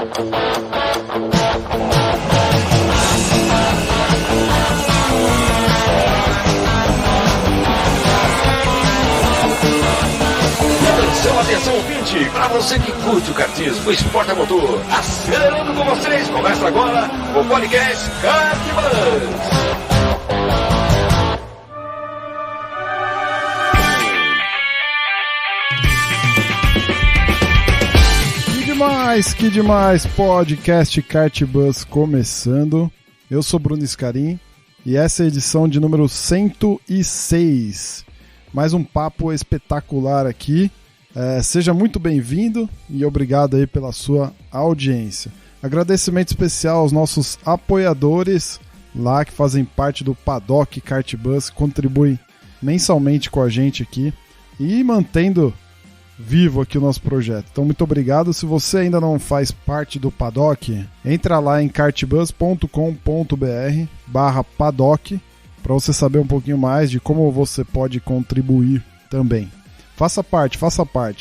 Atenção, ouvinte, para você que curte o kartismo, o esporte a motor, acelerando com vocês, começa agora o podcast Kart Bus. Que demais, podcast Kart Bus começando. Eu sou Bruno Scarin e essa é a edição de número 106. Mais um papo espetacular aqui. Seja muito bem-vindo e obrigado aí pela sua audiência. Agradecimento especial aos nossos apoiadores lá que fazem parte do Paddock Kart Bus, contribuem mensalmente com a gente aqui e mantendo vivo aqui o nosso projeto. Então muito obrigado. Se você ainda não faz parte do Paddock, entra lá em kartbus.com.br/paddock para você saber um pouquinho mais de como você pode contribuir também. Faça parte.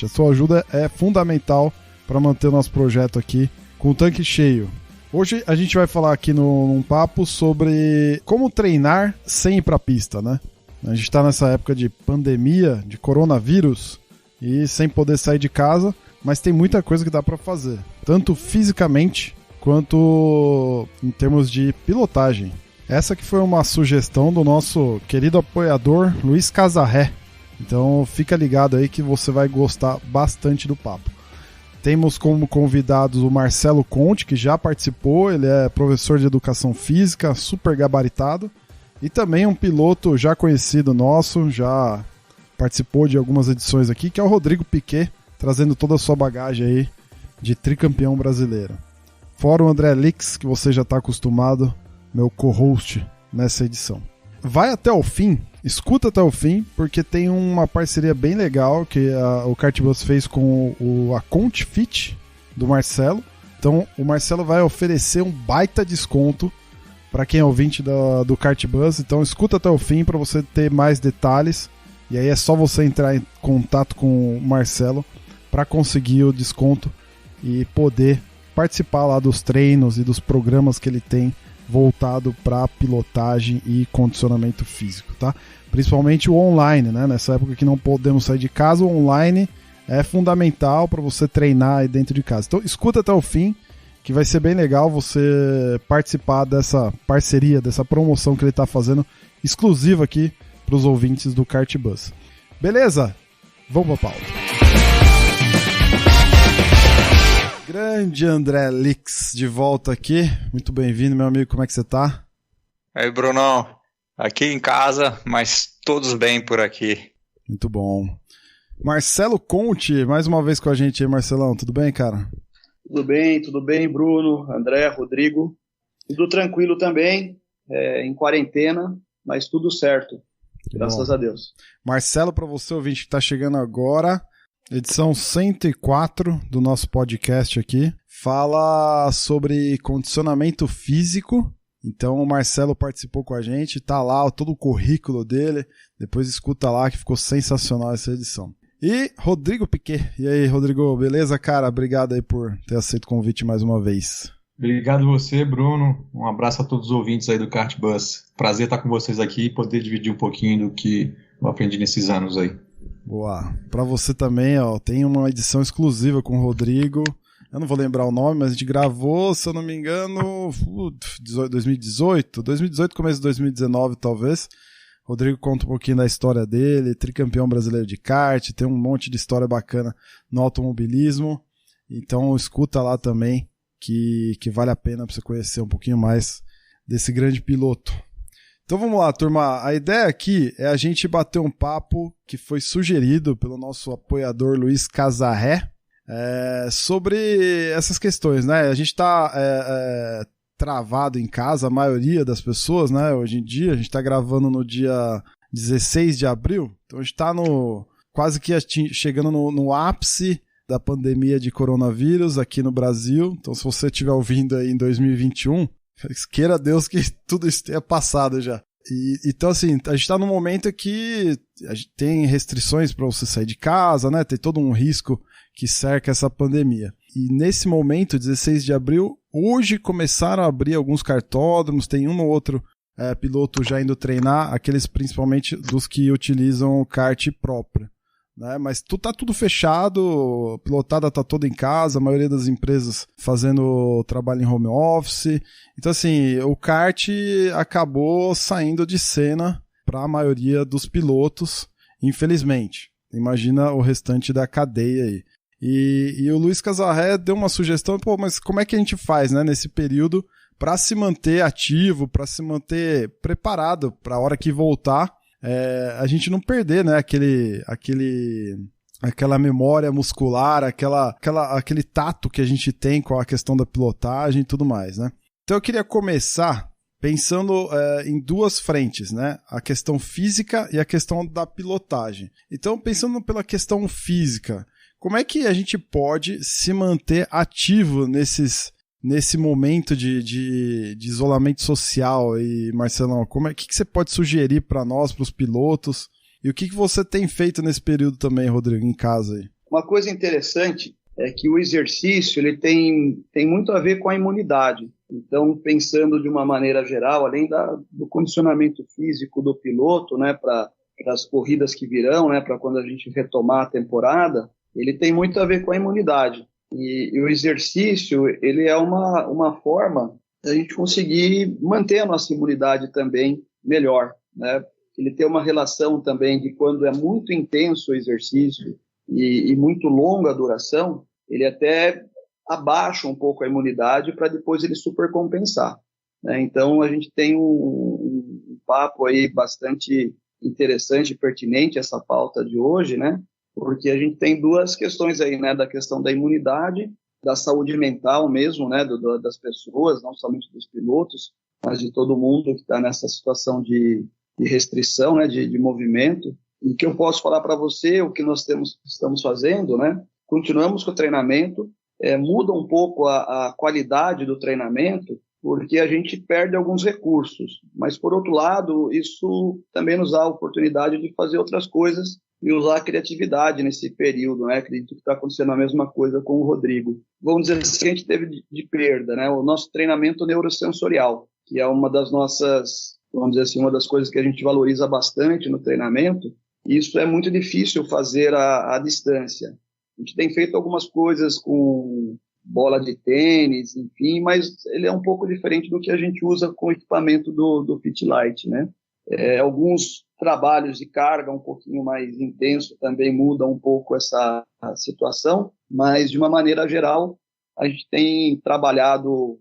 A sua ajuda é fundamental para manter o nosso projeto aqui com o tanque cheio. Hoje a gente vai falar aqui num papo sobre como treinar sem ir para a pista, né? A gente está nessa época de pandemia, de coronavírus, e sem poder sair de casa, mas tem muita coisa que dá para fazer, tanto fisicamente quanto em termos de pilotagem. Essa que foi uma sugestão do nosso querido apoiador Luiz Casarré. Então fica ligado aí que você vai gostar bastante do papo. Temos como convidados o Marcelo Conte, que já participou, ele é professor de educação física, super gabaritado, e também um piloto já conhecido nosso, já participou de algumas edições aqui, que é o Rodrigo Piquet, trazendo toda a sua bagagem aí de tricampeão brasileiro. Fora o André Lix, que você já está acostumado, meu co-host nessa edição. Vai até o fim, escuta até o fim, porque tem uma parceria bem legal que o Kartbus fez com a Conte Fit do Marcelo. Então o Marcelo vai oferecer um baita desconto para quem é ouvinte do Kartbus. Então escuta até o fim para você ter mais detalhes. E aí é só você entrar em contato com o Marcelo para conseguir o desconto e poder participar lá dos treinos e dos programas que ele tem voltado para pilotagem e condicionamento físico, tá? Principalmente o online, né? Nessa época que não podemos sair de casa, o online é fundamental para você treinar aí dentro de casa. Então escuta até o fim, que vai ser bem legal você participar dessa parceria, dessa promoção que ele está fazendo exclusiva aqui para os ouvintes do Kartbus. Beleza? Vamos para a pauta. Grande André Lix de volta aqui. Muito bem-vindo, meu amigo. Como é que você tá? Aí, Brunão. Aqui em casa, mas todos bem por aqui. Muito bom. Marcelo Conte, mais uma vez com a gente aí, Marcelão. Tudo bem, cara? Tudo bem, Bruno, André, Rodrigo. Tudo tranquilo também, em quarentena, mas tudo certo. Graças a Deus. Marcelo, para você ouvinte que está chegando agora, edição 104 do nosso podcast aqui, fala sobre condicionamento físico. Então o Marcelo participou com a gente, tá lá todo o currículo dele, depois escuta lá que ficou sensacional essa edição. E Rodrigo Piquet. E aí, Rodrigo, beleza, cara? Obrigado aí por ter aceito o convite mais uma vez. Obrigado você, Bruno. Um abraço a todos os ouvintes aí do Kartbus. Prazer estar com vocês aqui e poder dividir um pouquinho do que eu aprendi nesses anos aí. Boa. Pra você também, ó, tem uma edição exclusiva com o Rodrigo. Eu não vou lembrar o nome, mas a gente gravou, se eu não me engano, 2018, começo de 2019 talvez. Rodrigo conta um pouquinho da história dele, tricampeão brasileiro de kart, tem um monte de história bacana no automobilismo. Então escuta lá também. Que vale a pena para você conhecer um pouquinho mais desse grande piloto. Então vamos lá, turma. A ideia aqui é a gente bater um papo que foi sugerido pelo nosso apoiador Luiz Casarré sobre essas questões, né? A gente está travado em casa, a maioria das pessoas, né? Hoje em dia, a gente está gravando no dia 16 de abril, então a gente está quase que chegando no ápice da pandemia de coronavírus aqui no Brasil. Então se você estiver ouvindo aí em 2021, queira Deus que tudo isso tenha passado já. Então assim, a gente está num momento que a gente tem restrições para você sair de casa, né? Tem todo um risco que cerca essa pandemia. E nesse momento, 16 de abril, hoje começaram a abrir alguns cartódromos, tem um ou outro piloto já indo treinar, aqueles principalmente dos que utilizam kart próprio, né? Mas tá tudo fechado, a pilotada tá toda em casa, a maioria das empresas fazendo trabalho em home office. Então assim, o kart acabou saindo de cena para a maioria dos pilotos, infelizmente. Imagina o restante da cadeia aí. E o Luiz Casarré deu uma sugestão, mas como é que a gente faz, né, nesse período para se manter ativo, para se manter preparado para a hora que voltar, a gente não perder, né, aquela memória muscular, aquele tato que a gente tem com a questão da pilotagem e tudo mais, né? Então eu queria começar pensando em duas frentes, né? A questão física e a questão da pilotagem. Então, pensando pela questão física, como é que a gente pode se manter ativo nesse momento de isolamento social? E, Marcelão, que você pode sugerir para nós, para os pilotos? E o que você tem feito nesse período também, Rodrigo, em casa aí? Uma coisa interessante é que o exercício ele tem muito a ver com a imunidade. Então, pensando de uma maneira geral, além do condicionamento físico do piloto, né, para as corridas que virão, né, para quando a gente retomar a temporada, ele tem muito a ver com a imunidade. E o exercício, ele é uma forma da gente conseguir manter a nossa imunidade também melhor, né? Ele tem uma relação também de quando é muito intenso o exercício e muito longa a duração, ele até abaixa um pouco a imunidade para depois ele supercompensar, né? Então, a gente tem um papo aí bastante interessante e pertinente, essa pauta de hoje, né? Porque a gente tem duas questões aí, né, da questão da imunidade, da saúde mental mesmo, né, das pessoas, não somente dos pilotos, mas de todo mundo que está nessa situação de restrição, né, de movimento. E que eu posso falar para você, o que nós estamos fazendo, né, continuamos com o treinamento, muda um pouco a qualidade do treinamento, porque a gente perde alguns recursos, mas por outro lado, isso também nos dá a oportunidade de fazer outras coisas e usar a criatividade nesse período, né? Acredito que está acontecendo a mesma coisa com o Rodrigo. Vamos dizer assim, a gente teve de perda, né? O nosso treinamento neurosensorial, que é uma das nossas, vamos dizer assim, uma das coisas que a gente valoriza bastante no treinamento, e isso é muito difícil fazer à distância. A gente tem feito algumas coisas com bola de tênis, enfim, mas ele é um pouco diferente do que a gente usa com o equipamento do FitLight, né? Alguns trabalhos de carga um pouquinho mais intenso também mudam um pouco essa situação, mas de uma maneira geral a gente tem trabalhado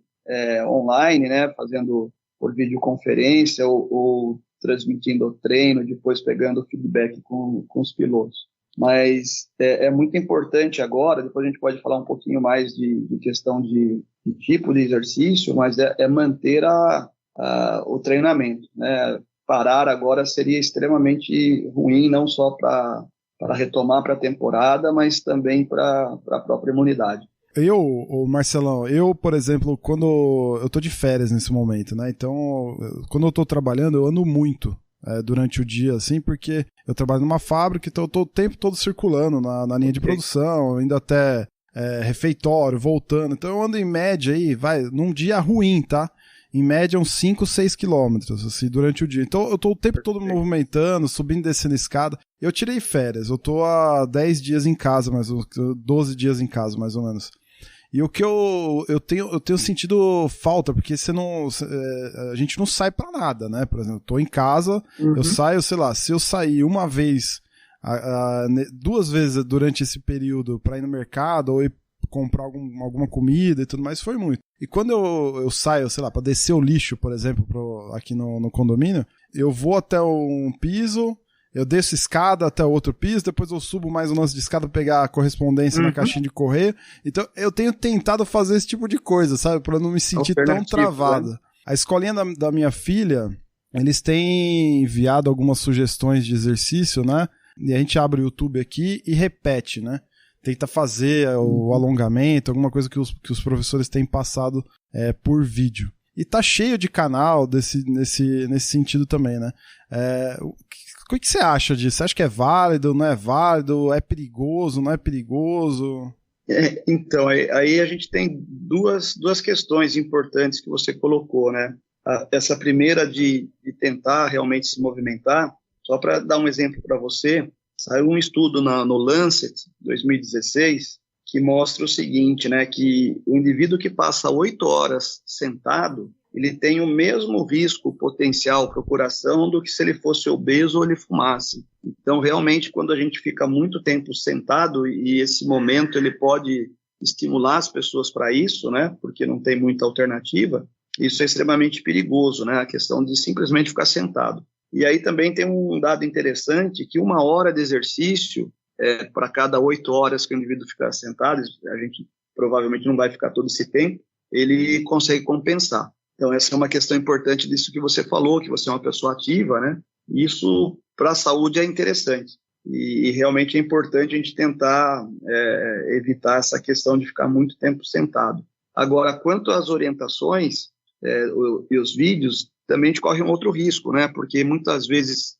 online, né, fazendo por videoconferência ou transmitindo o treino, depois pegando feedback com os pilotos. Mas é muito importante agora, depois a gente pode falar um pouquinho mais de questão de tipo de exercício, mas é manter o treinamento, né? Parar agora seria extremamente ruim, não só para retomar para a temporada, mas também para a própria imunidade. Marcelão, por exemplo, quando eu tô de férias nesse momento, né? Então, quando eu tô trabalhando, eu ando muito durante o dia, assim, porque eu trabalho numa fábrica, então eu tô o tempo todo circulando na linha de produção, indo até refeitório, voltando. Então eu ando em média aí, num dia ruim, tá? Em média uns 5, 6 quilômetros, assim, durante o dia. Então eu tô o tempo todo me movimentando, subindo e descendo escada. Eu tirei férias, eu tô há 10 dias em casa, 12 dias em casa, mais ou menos. E o que eu tenho sentido falta, porque a gente não sai pra nada, né? Por exemplo, eu tô em casa, eu saio, sei lá, se eu sair uma vez, 2 vezes durante esse período pra ir no mercado ou ir comprar alguma comida e tudo mais, foi muito. E quando eu saio, sei lá, pra descer o lixo, por exemplo, aqui no condomínio, eu vou até um piso, eu desço escada até o outro piso, depois eu subo mais um lance de escada pra pegar a correspondência na caixinha de correio. Então eu tenho tentado fazer esse tipo de coisa, sabe? Pra não me sentir tão travado. Né? A escolinha da minha filha, eles têm enviado algumas sugestões de exercício, né? E a gente abre o YouTube aqui e repete, né? Tenta fazer o alongamento, alguma coisa que os professores têm passado por vídeo. E tá cheio de canal nesse sentido também, né? O que você acha disso? Você acha que é válido, não é válido? É perigoso, não é perigoso? Então, aí a gente tem duas questões importantes que você colocou, né? Essa primeira de tentar realmente se movimentar, só para dar um exemplo para você, saiu um estudo no Lancet, 2016, que mostra o seguinte, né? Que o indivíduo que passa 8 horas sentado, ele tem o mesmo risco potencial para o coração do que se ele fosse obeso ou ele fumasse. Então, realmente, quando a gente fica muito tempo sentado, e esse momento ele pode estimular as pessoas para isso, né? Porque não tem muita alternativa, isso é extremamente perigoso, né? A questão de simplesmente ficar sentado. E aí também tem um dado interessante, que 1 hora de exercício, para cada 8 horas que o indivíduo ficar sentado, a gente provavelmente não vai ficar todo esse tempo, ele consegue compensar. Então, essa é uma questão importante disso que você falou, que você é uma pessoa ativa, né? Isso, para a saúde, é interessante. E realmente é importante a gente tentar evitar essa questão de ficar muito tempo sentado. Agora, quanto às orientações e os vídeos, também a gente corre um outro risco, né? Porque muitas vezes,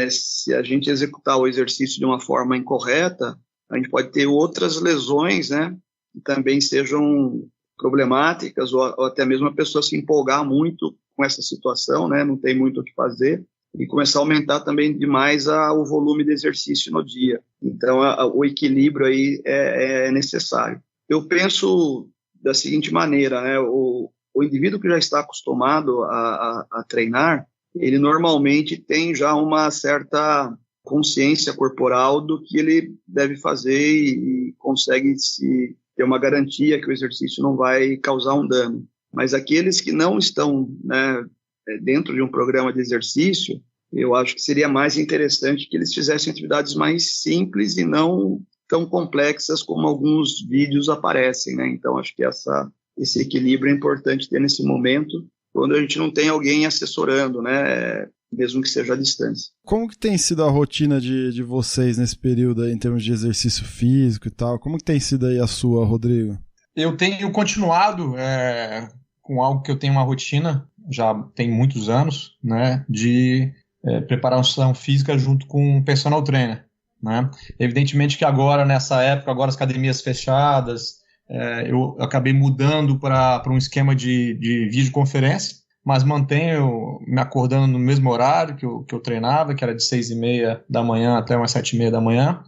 se a gente executar o exercício de uma forma incorreta, a gente pode ter outras lesões, né? Que também sejam problemáticas, ou até mesmo a pessoa se empolgar muito com essa situação, né? Não tem muito o que fazer, e começar a aumentar também demais o volume de exercício no dia. Então, o equilíbrio aí é necessário. Eu penso da seguinte maneira, né? O indivíduo que já está acostumado a treinar, ele normalmente tem já uma certa consciência corporal do que ele deve fazer e consegue ter uma garantia que o exercício não vai causar um dano. Mas aqueles que não estão, né, dentro de um programa de exercício, eu acho que seria mais interessante que eles fizessem atividades mais simples e não tão complexas como alguns vídeos aparecem, né? Então, acho que esse equilíbrio é importante ter nesse momento, quando a gente não tem alguém assessorando, né? Mesmo que seja à distância. Como que tem sido a rotina de vocês nesse período aí, em termos de exercício físico e tal? Como que tem sido aí a sua, Rodrigo? Eu tenho continuado com algo que eu tenho uma rotina, já tem muitos anos, né, de preparação física junto com um personal trainer, né? Evidentemente que agora, nessa época, agora as academias fechadas, eu acabei mudando para um esquema de videoconferência, mas mantenho me acordando no mesmo horário que eu treinava, que era de 6h30 da manhã até umas 7h30 da manhã,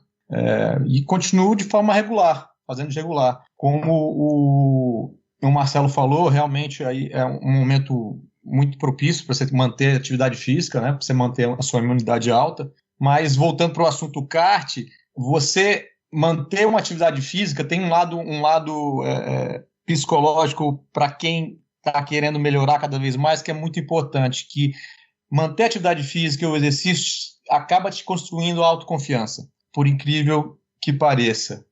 e continuo de forma regular, fazendo de regular. Como o Marcelo falou, realmente aí é um momento muito propício para você manter a atividade física, né, para você manter a sua imunidade alta. Mas voltando para o assunto kart, você manter uma atividade física tem um lado psicológico para quem está querendo melhorar cada vez mais, que é muito importante, que manter a atividade física e o exercício acaba te construindo autoconfiança, por incrível que pareça.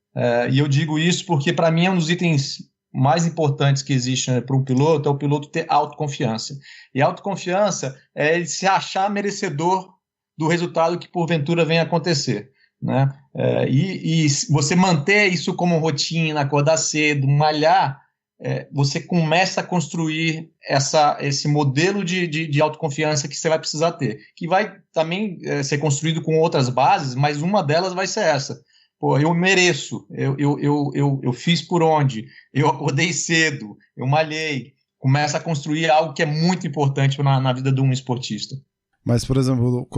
E eu digo isso porque, para mim, é um dos itens mais importantes que existe, né, para um piloto, é o piloto ter autoconfiança. E autoconfiança é ele se achar merecedor do resultado que, porventura, venha acontecer, né? E você manter isso como rotina, acordar cedo, malhar, você começa a construir esse modelo de autoconfiança que você vai precisar ter, que vai também ser construído com outras bases, mas uma delas vai ser essa. Pô, eu mereço, eu fiz por onde, eu acordei cedo, eu malhei. Começa a construir algo que é muito importante na vida de um esportista. Mas, por exemplo,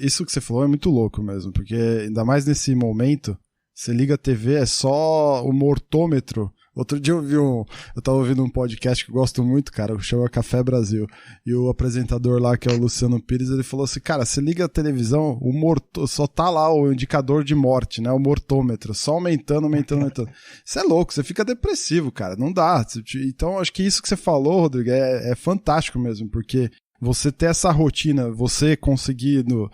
isso que você falou é muito louco mesmo, porque ainda mais nesse momento, você liga a TV, é só o mortômetro. Outro dia eu tava ouvindo um podcast que eu gosto muito, cara, chama Café Brasil, e o apresentador lá, que é o Luciano Pires, ele falou assim, cara, você liga a televisão, só tá lá o indicador de morte, né, o mortômetro, só aumentando. Isso é louco, você fica depressivo, cara, não dá. Então, acho que isso que você falou, Rodrigo, é fantástico mesmo, porque você ter essa rotina, você conseguindo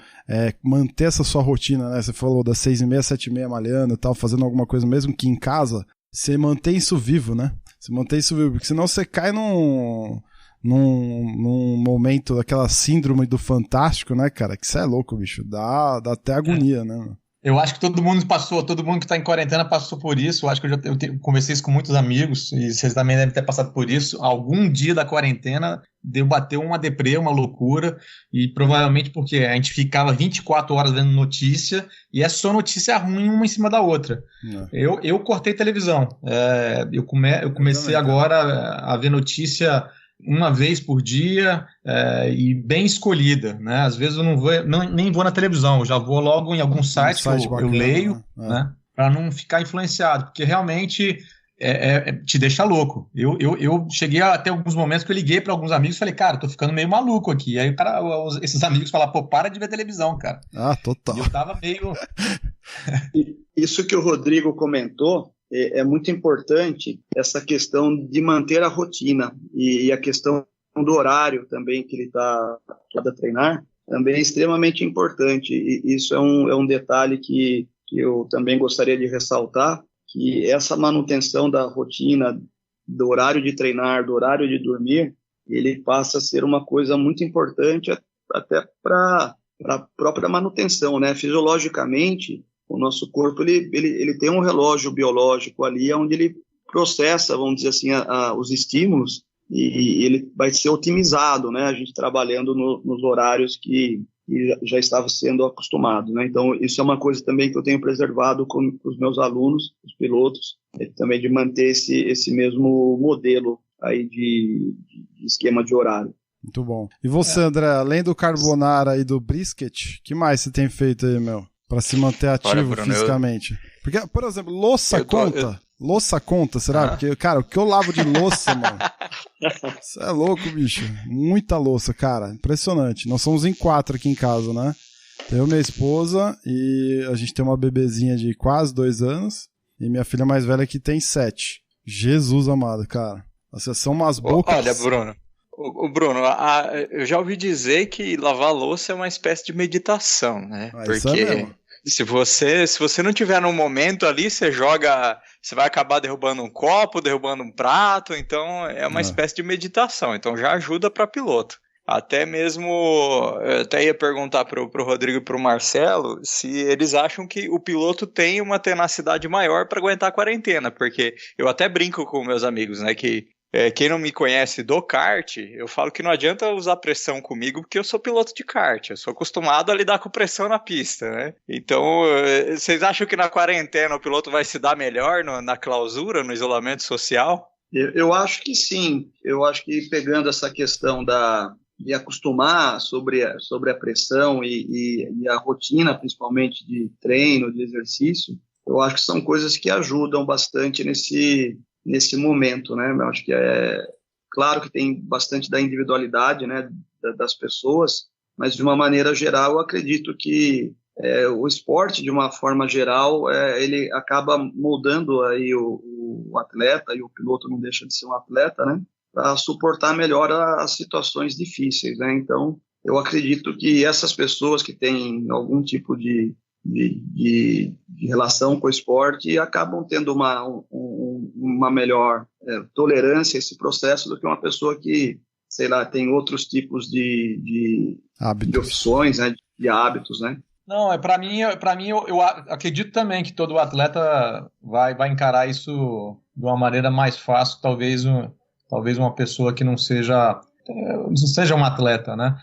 manter essa sua rotina, né, você falou das 6h30, 7h30 malhando e tal, fazendo alguma coisa mesmo que em casa, você mantém isso vivo, né? Você mantém isso vivo, porque senão você cai num momento daquela síndrome do fantástico, né, cara? Que isso é louco, bicho. Dá até agonia, né? Eu acho que todo mundo que está em quarentena passou por isso. Eu acho que eu conversei isso com muitos amigos, e vocês também devem ter passado por isso. Algum dia da quarentena, deu bater uma deprê, uma loucura, e provavelmente porque a gente ficava 24 horas vendo notícia, e é só notícia ruim uma em cima da outra. Eu cortei televisão. Eu comecei agora a ver notícia uma vez por dia, e bem escolhida, né? Às vezes eu nem vou na televisão, eu já vou logo em algum site que eu leio, né? Para não ficar influenciado, porque realmente te deixa louco. Eu cheguei até alguns momentos que eu liguei para alguns amigos e falei, cara, tô ficando meio maluco aqui. Aí esses amigos falaram, pô, para de ver televisão, cara. Total. E eu tava meio... Isso que o Rodrigo comentou é muito importante, essa questão de manter a rotina e a questão do horário também que ele está a treinar, também é extremamente importante. E isso é um detalhe que eu também gostaria de ressaltar, que essa manutenção da rotina, do horário de treinar, do horário de dormir, ele passa a ser uma coisa muito importante até para a própria manutenção, né? Fisiologicamente, o nosso corpo ele tem um relógio biológico ali, onde ele processa, vamos dizer assim, os estímulos, e ele vai ser otimizado, né? A gente trabalhando nos horários que já estava sendo acostumado, né? Então, isso é uma coisa também que eu tenho preservado com os meus alunos, os pilotos, também de manter esse mesmo modelo aí de esquema de horário. Muito bom. E você, André, além do carbonara e do brisket, que mais você tem feito aí, meu? Para se manter ativo fisicamente? Porque, por exemplo, louça conta? Louça conta, será? Porque, cara, o que eu lavo de louça, mano... Isso é louco, bicho. Muita louça, cara. Impressionante. Nós somos em 4 aqui em casa, né? Eu, minha esposa, e a gente tem uma bebezinha de quase 2 anos, e minha filha mais velha que tem 7. Jesus amado, cara. Vocês são umas bocas... Olha, Bruno... Bruno, eu já ouvi dizer que lavar louça é uma espécie de meditação, né? Porque se você não tiver num momento ali, você vai acabar derrubando um copo, derrubando um prato, então é uma espécie de meditação, então já ajuda para piloto. Até mesmo, eu até ia perguntar pro Rodrigo e pro Marcelo se eles acham que o piloto tem uma tenacidade maior para aguentar a quarentena, porque eu até brinco com meus amigos, né, que quem não me conhece do kart, eu falo que não adianta usar pressão comigo, porque eu sou piloto de kart, eu sou acostumado a lidar com pressão na pista, né? Então, vocês acham que na quarentena o piloto vai se dar melhor na clausura, no isolamento social? Eu acho que sim. Eu acho que pegando essa questão de acostumar sobre a pressão e a rotina, principalmente de treino, de exercício, eu acho que são coisas que ajudam bastante nesse momento, né? Eu acho que claro que tem bastante da individualidade, né, das pessoas, mas de uma maneira geral eu acredito que o esporte, de uma forma geral, ele acaba moldando aí o atleta, e o piloto não deixa de ser um atleta, né, para suportar melhor as situações difíceis, né? Então, eu acredito que essas pessoas que têm algum tipo de relação com o esporte acabam tendo uma melhor tolerância a esse processo do que uma pessoa que, sei lá, tem outros tipos de opções, né, de hábitos, né? Não, para mim eu acredito também que todo atleta vai encarar isso de uma maneira mais fácil, talvez uma pessoa que não seja um atleta, né?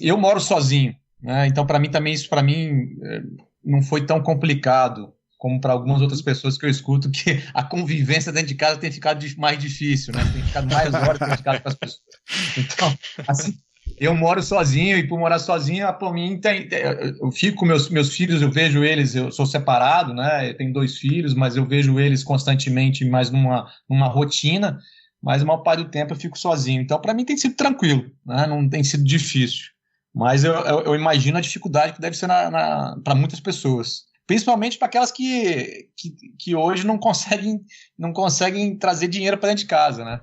Eu moro sozinho, né? Então, para mim também isso não foi tão complicado como para algumas outras pessoas que eu escuto, que a convivência dentro de casa tem ficado mais difícil, né? Tem ficado mais horas dentro de casa para as pessoas. Então, assim, eu moro sozinho, e por morar sozinho, para mim, eu fico com meus filhos, eu vejo eles, eu sou separado, né? Eu tenho 2 filhos, mas eu vejo eles constantemente, mais numa rotina, mas a maior parte do tempo eu fico sozinho. Então, para mim tem sido tranquilo, né? Não tem sido difícil. Mas eu imagino a dificuldade que deve ser para muitas pessoas. Principalmente para aquelas que hoje não conseguem trazer dinheiro para dentro de casa, né?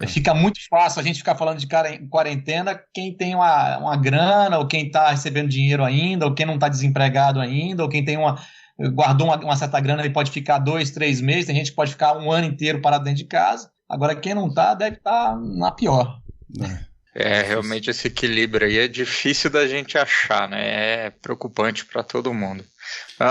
Fica muito fácil a gente ficar falando de quarentena, quem tem uma grana, ou quem está recebendo dinheiro ainda, ou quem não está desempregado ainda, ou quem guardou uma certa grana e pode ficar 2, 3 meses, tem gente que pode ficar um ano inteiro parado dentro de casa. Agora, quem não está, deve estar na pior. Realmente esse equilíbrio aí é difícil da gente achar, né? É preocupante para todo mundo.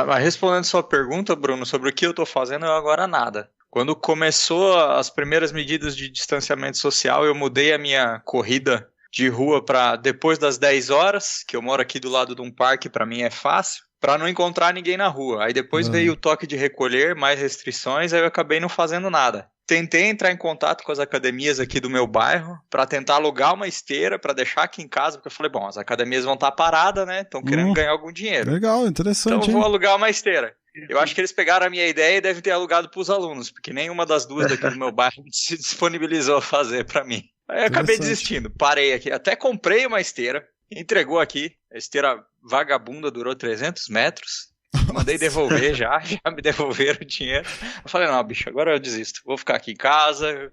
Mas respondendo sua pergunta, Bruno, sobre o que eu estou fazendo, eu agora nada. Quando começou as primeiras medidas de distanciamento social, eu mudei a minha corrida de rua para depois das 10 horas, que eu moro aqui do lado de um parque, para mim é fácil, para não encontrar ninguém na rua. Aí depois veio o toque de recolher, mais restrições, aí eu acabei não fazendo nada. Tentei entrar em contato com as academias aqui do meu bairro para tentar alugar uma esteira para deixar aqui em casa, porque eu falei, bom, as academias vão estar paradas, né? Estão querendo ganhar algum dinheiro. Legal, interessante. Então eu vou alugar uma esteira. Eu acho que eles pegaram a minha ideia e devem ter alugado para os alunos, porque nenhuma das duas daqui do meu bairro se disponibilizou a fazer para mim. Aí eu acabei desistindo, parei aqui. Até comprei uma esteira, entregou aqui. A esteira vagabunda durou 300 metros. Mandei devolver já me devolveram o dinheiro. Eu falei, não, bicho, agora eu desisto. Vou ficar aqui em casa.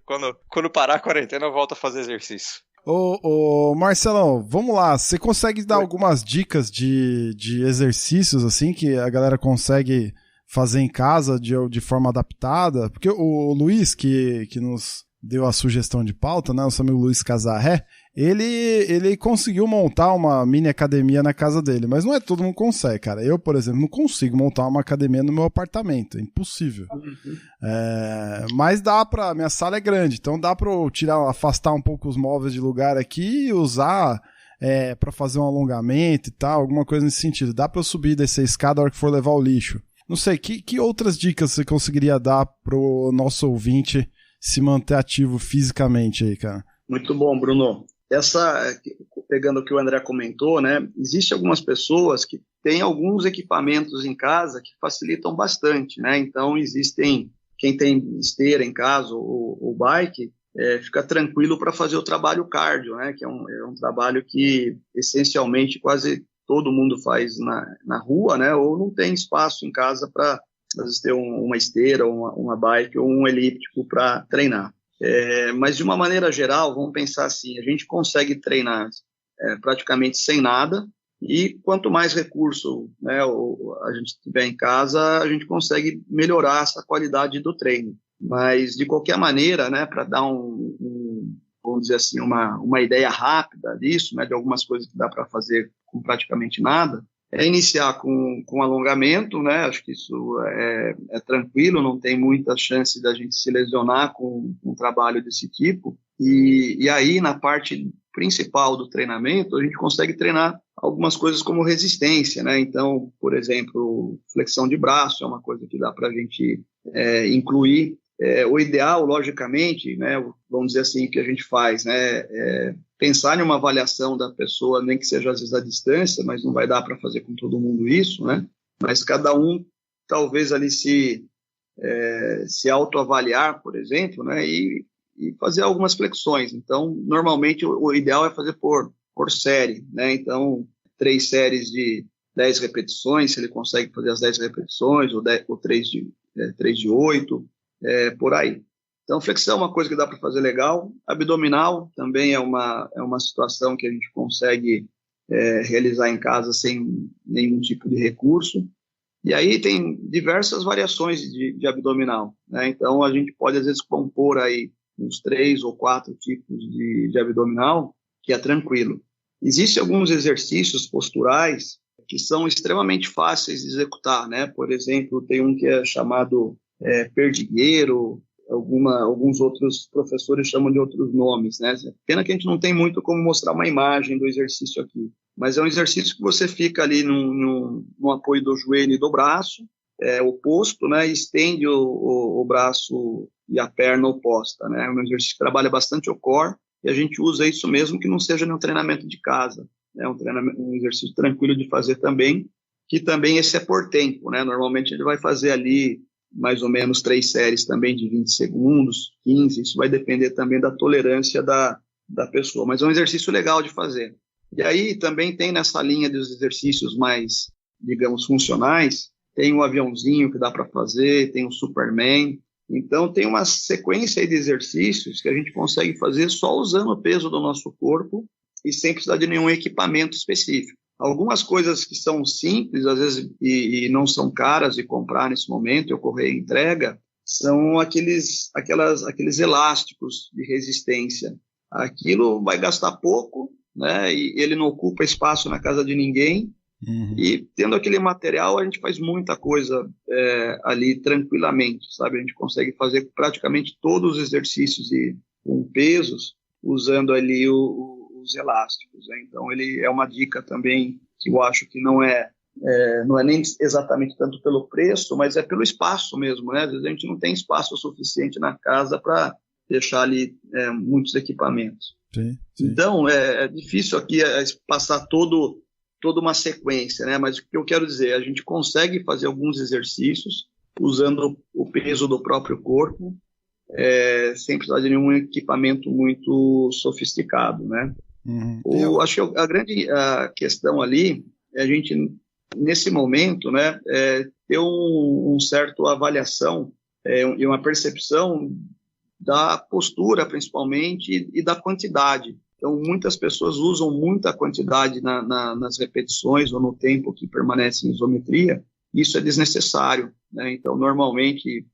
Quando parar a quarentena, eu volto a fazer exercício. Ô Marcelão, vamos lá. Você consegue dar algumas dicas de exercícios, assim, que a galera consegue fazer em casa de forma adaptada? Porque o Luiz, que nos deu a sugestão de pauta, né? Nosso amigo Luiz Casarré, ele conseguiu montar uma mini academia na casa dele, mas não é todo mundo consegue, cara. Eu, por exemplo, não consigo montar uma academia no meu apartamento, é impossível. Mas dá pra... Minha sala é grande, então dá pra eu afastar um pouco os móveis de lugar aqui e usar pra fazer um alongamento e tal, alguma coisa nesse sentido. Dá pra eu subir e descer a escada a hora que for levar o lixo. Não sei, que outras dicas você conseguiria dar pro nosso ouvinte se manter ativo fisicamente aí, cara? Muito bom, Bruno. Pegando o que o André comentou, né? Existem algumas pessoas que têm alguns equipamentos em casa que facilitam bastante, né? Então, quem tem esteira em casa ou bike, fica tranquilo para fazer o trabalho cardio, né? Que é um trabalho que, essencialmente, quase todo mundo faz na rua, né? Ou não tem espaço em casa para, às vezes, ter uma esteira, uma bike ou um elíptico para treinar. Mas, de uma maneira geral, vamos pensar assim, a gente consegue treinar praticamente sem nada e quanto mais recurso, né, a gente tiver em casa, a gente consegue melhorar essa qualidade do treino. Mas, de qualquer maneira, né, para dar vamos dizer assim, uma ideia rápida disso, né, de algumas coisas que dá para fazer com praticamente nada, iniciar com alongamento, né? Acho que isso é tranquilo, não tem muita chance da gente se lesionar com um trabalho desse tipo. E aí, na parte principal do treinamento, a gente consegue treinar algumas coisas como resistência, né? Então, por exemplo, flexão de braço é uma coisa que dá para a gente incluir. O ideal, logicamente, né? Vamos dizer assim, que a gente faz, né? Pensar em uma avaliação da pessoa, nem que seja às vezes à distância, mas não vai dar para fazer com todo mundo isso, né? Mas cada um talvez ali se autoavaliar, por exemplo, né? E fazer algumas flexões. Então, normalmente o ideal é fazer por série, né? Então, 3 séries de 10 repetições, se ele consegue fazer as 10 repetições, ou 3 de 8, por aí. Então, flexão é uma coisa que dá para fazer legal. Abdominal também é uma situação que a gente consegue realizar em casa sem nenhum tipo de recurso. E aí tem diversas variações de abdominal, né? Então, a gente pode, às vezes, compor aí uns 3 ou 4 tipos de abdominal, que é tranquilo. Existem alguns exercícios posturais que são extremamente fáceis de executar, né? Por exemplo, tem um que é chamado perdigueiro, alguns outros professores chamam de outros nomes, né? Pena que a gente não tem muito como mostrar uma imagem do exercício aqui, mas é um exercício que você fica ali no apoio do joelho e do braço, oposto, né? E estende o braço e a perna oposta, né? É um exercício que trabalha bastante o core e a gente usa isso mesmo que não seja no treinamento de casa, né? Um exercício tranquilo de fazer também, que também esse é por tempo, né? Normalmente ele vai fazer ali mais ou menos 3 séries também de 20 segundos, 15, isso vai depender também da tolerância da pessoa, mas é um exercício legal de fazer. E aí também tem nessa linha dos exercícios mais, digamos, funcionais, tem o aviãozinho que dá para fazer, tem o Superman, então tem uma sequência de exercícios que a gente consegue fazer só usando o peso do nosso corpo e sem precisar de nenhum equipamento específico. Algumas coisas que são simples, às vezes, e não são caras de comprar nesse momento, eu correr entrega, são aqueles elásticos de resistência. Aquilo vai gastar pouco, né? E ele não ocupa espaço na casa de ninguém E tendo aquele material, a gente faz muita coisa ali tranquilamente, sabe? A gente consegue fazer praticamente todos os exercícios com pesos usando ali os elásticos, né? Então, ele é uma dica também que eu acho que não é nem exatamente tanto pelo preço, mas é pelo espaço mesmo, né? Às vezes a gente não tem espaço suficiente na casa para deixar ali muitos equipamentos. Sim. Então, é difícil aqui passar toda uma sequência, né? Mas o que eu quero dizer, a gente consegue fazer alguns exercícios usando o peso do próprio corpo, sem precisar de nenhum equipamento muito sofisticado, né? Acho que a grande questão ali é a gente, nesse momento, né, ter um certo avaliação e uma percepção da postura, principalmente, e da quantidade. Então, muitas pessoas usam muita quantidade nas repetições ou no tempo que permanece em isometria. Isso é desnecessário, né? Então, normalmente,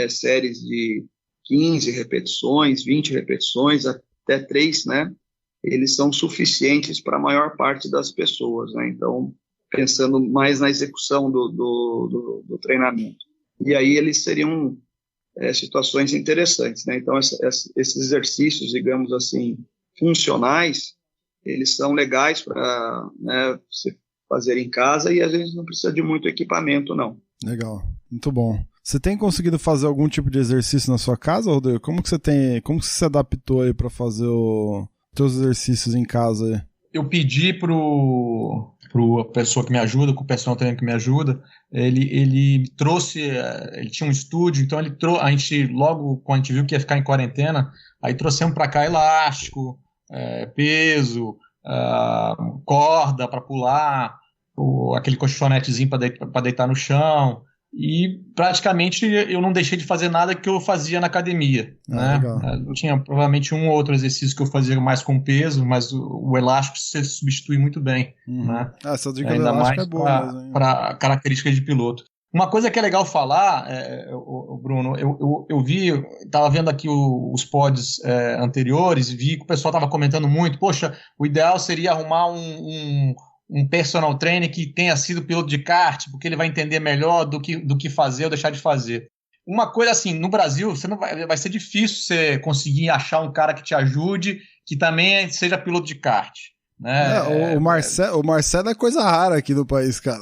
séries de 15 repetições, 20 repetições, até 3, né? Eles são suficientes para a maior parte das pessoas, né? Então, pensando mais na execução do treinamento. E aí, eles seriam situações interessantes, né? Então, esses exercícios, digamos assim, funcionais, eles são legais para, né, você fazer em casa e às vezes não precisa de muito equipamento, não. Legal, muito bom. Você tem conseguido fazer algum tipo de exercício na sua casa, Rodrigo? Como que você se adaptou aí para fazer os seus exercícios em casa aí? Eu pedi pro pessoa que me ajuda, com o personal trainer que me ajuda, ele trouxe, ele tinha um estúdio, então a gente, logo quando a gente viu que ia ficar em quarentena, aí trouxemos para cá elástico, peso, corda para pular, aquele colchonetezinho para deitar no chão, e praticamente eu não deixei de fazer nada que eu fazia na academia, né? Eu tinha provavelmente um ou outro exercício que eu fazia mais com peso, mas o elástico se substitui muito muito bem, né? Essa dica ainda do mais é boa para características de piloto. Uma coisa que é legal falar, Bruno, eu estava vendo aqui os pods anteriores, vi que o pessoal estava comentando muito, poxa, o ideal seria arrumar um personal trainer que tenha sido piloto de kart, porque ele vai entender melhor do que fazer ou deixar de fazer. Uma coisa assim, no Brasil, vai ser difícil você conseguir achar um cara que te ajude, que também seja piloto de kart, né? O Marcelo é coisa rara aqui no país, cara.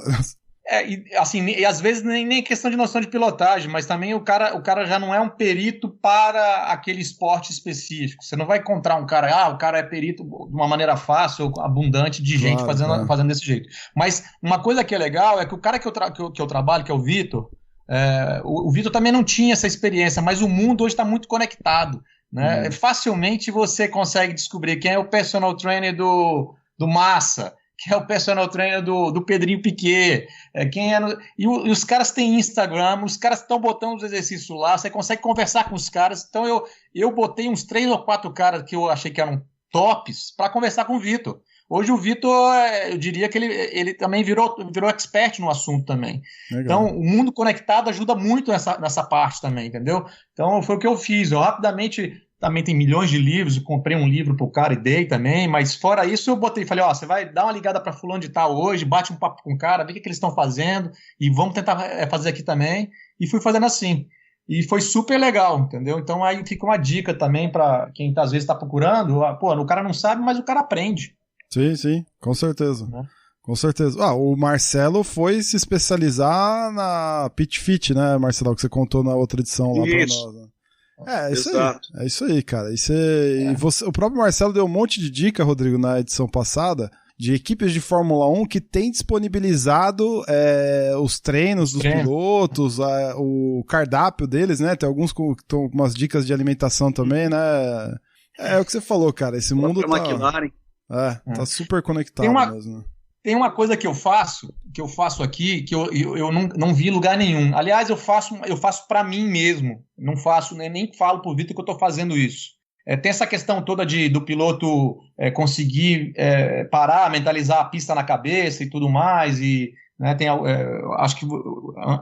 E às vezes nem questão de noção de pilotagem, mas também o cara já não é um perito para aquele esporte específico. Você não vai encontrar um cara, o cara é perito de uma maneira fácil, abundante de gente fazendo desse jeito. Mas uma coisa que é legal é que o cara que eu trabalho, que é o Vitor, o Vitor também não tinha essa experiência, mas o mundo hoje está muito conectado, né? Facilmente você consegue descobrir quem é o personal trainer do Massa, que é o personal trainer do Pedrinho Piquet, e os caras têm Instagram, os caras estão botando os exercícios lá, você consegue conversar com os caras. Então eu botei uns 3 ou 4 caras que eu achei que eram tops para conversar com o Vitor. Hoje o Vitor, eu diria que ele também virou expert no assunto também. Legal. Então o mundo conectado ajuda muito nessa parte também, entendeu? Então foi o que eu fiz, eu rapidamente... Também tem milhões de livros, eu comprei um livro pro cara e dei também, mas fora isso eu falei, você vai dar uma ligada para fulano de tal hoje, bate um papo com o cara, vê o que eles estão fazendo e vamos tentar fazer aqui também, e fui fazendo assim. E foi super legal, entendeu? Então aí fica uma dica também para quem às vezes está procurando, o cara não sabe, mas o cara aprende. Sim, com certeza. Com certeza. O Marcelo foi se especializar na Pit Fit, né, Marcelo, que você contou na outra edição lá para nós, né? É isso aí, cara. O próprio Marcelo deu um monte de dica, Rodrigo, na edição passada, de equipes de Fórmula 1 que tem disponibilizado os treinos dos pilotos, o cardápio deles, né? Tem alguns com umas dicas de alimentação também, né? É o que você falou, cara. Esse mundo tá super conectado mesmo. Tem uma coisa que eu faço aqui, que eu não vi em lugar nenhum. Aliás, eu faço para mim mesmo. Não faço, nem falo pro Vitor que eu estou fazendo isso. Tem essa questão toda do piloto conseguir parar, mentalizar a pista na cabeça e tudo mais, e né? Acho que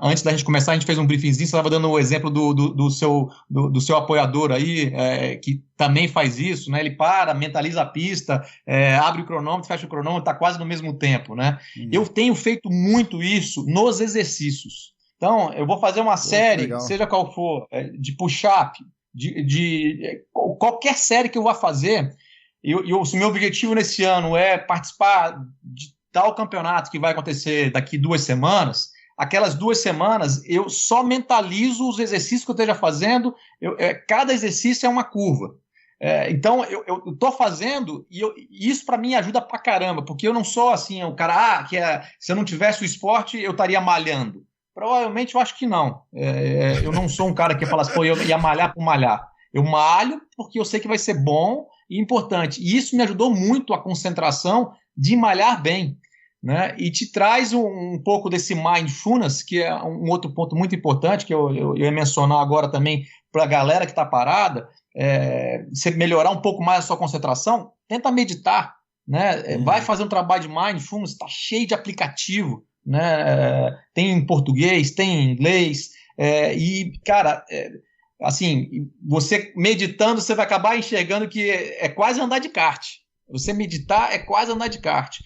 antes da gente começar, a gente fez um briefingzinho, você estava dando o exemplo do seu apoiador aí, que também faz isso, né? Ele mentaliza a pista, abre o cronômetro, fecha o cronômetro, está quase no mesmo tempo, né? Eu tenho feito muito isso nos exercícios. Então, eu vou fazer uma série, seja qual for, de push-up, de qualquer série que eu vá fazer, se o meu objetivo nesse ano é participar de tal campeonato que vai acontecer daqui 2 semanas, aquelas 2 semanas eu só mentalizo os exercícios que eu esteja fazendo, cada exercício é uma curva. Então eu estou fazendo e isso para mim ajuda pra caramba, porque eu não sou assim, o cara se eu não tivesse o esporte eu estaria malhando. Provavelmente eu acho que não. Eu não sou um cara que fala assim, pô, eu ia malhar por malhar. Eu malho porque eu sei que vai ser bom e importante. E isso me ajudou muito a concentração de malhar bem, né? E te traz um pouco desse mindfulness, que é um outro ponto muito importante, que eu ia mencionar agora também para a galera que está parada. Você melhorar um pouco mais a sua concentração, tenta meditar, né? Vai fazer um trabalho de mindfulness, está cheio de aplicativo, né? Tem em português, tem em inglês, e, cara, assim, você meditando, você vai acabar enxergando que é quase andar de kart. Você meditar é quase andar de kart.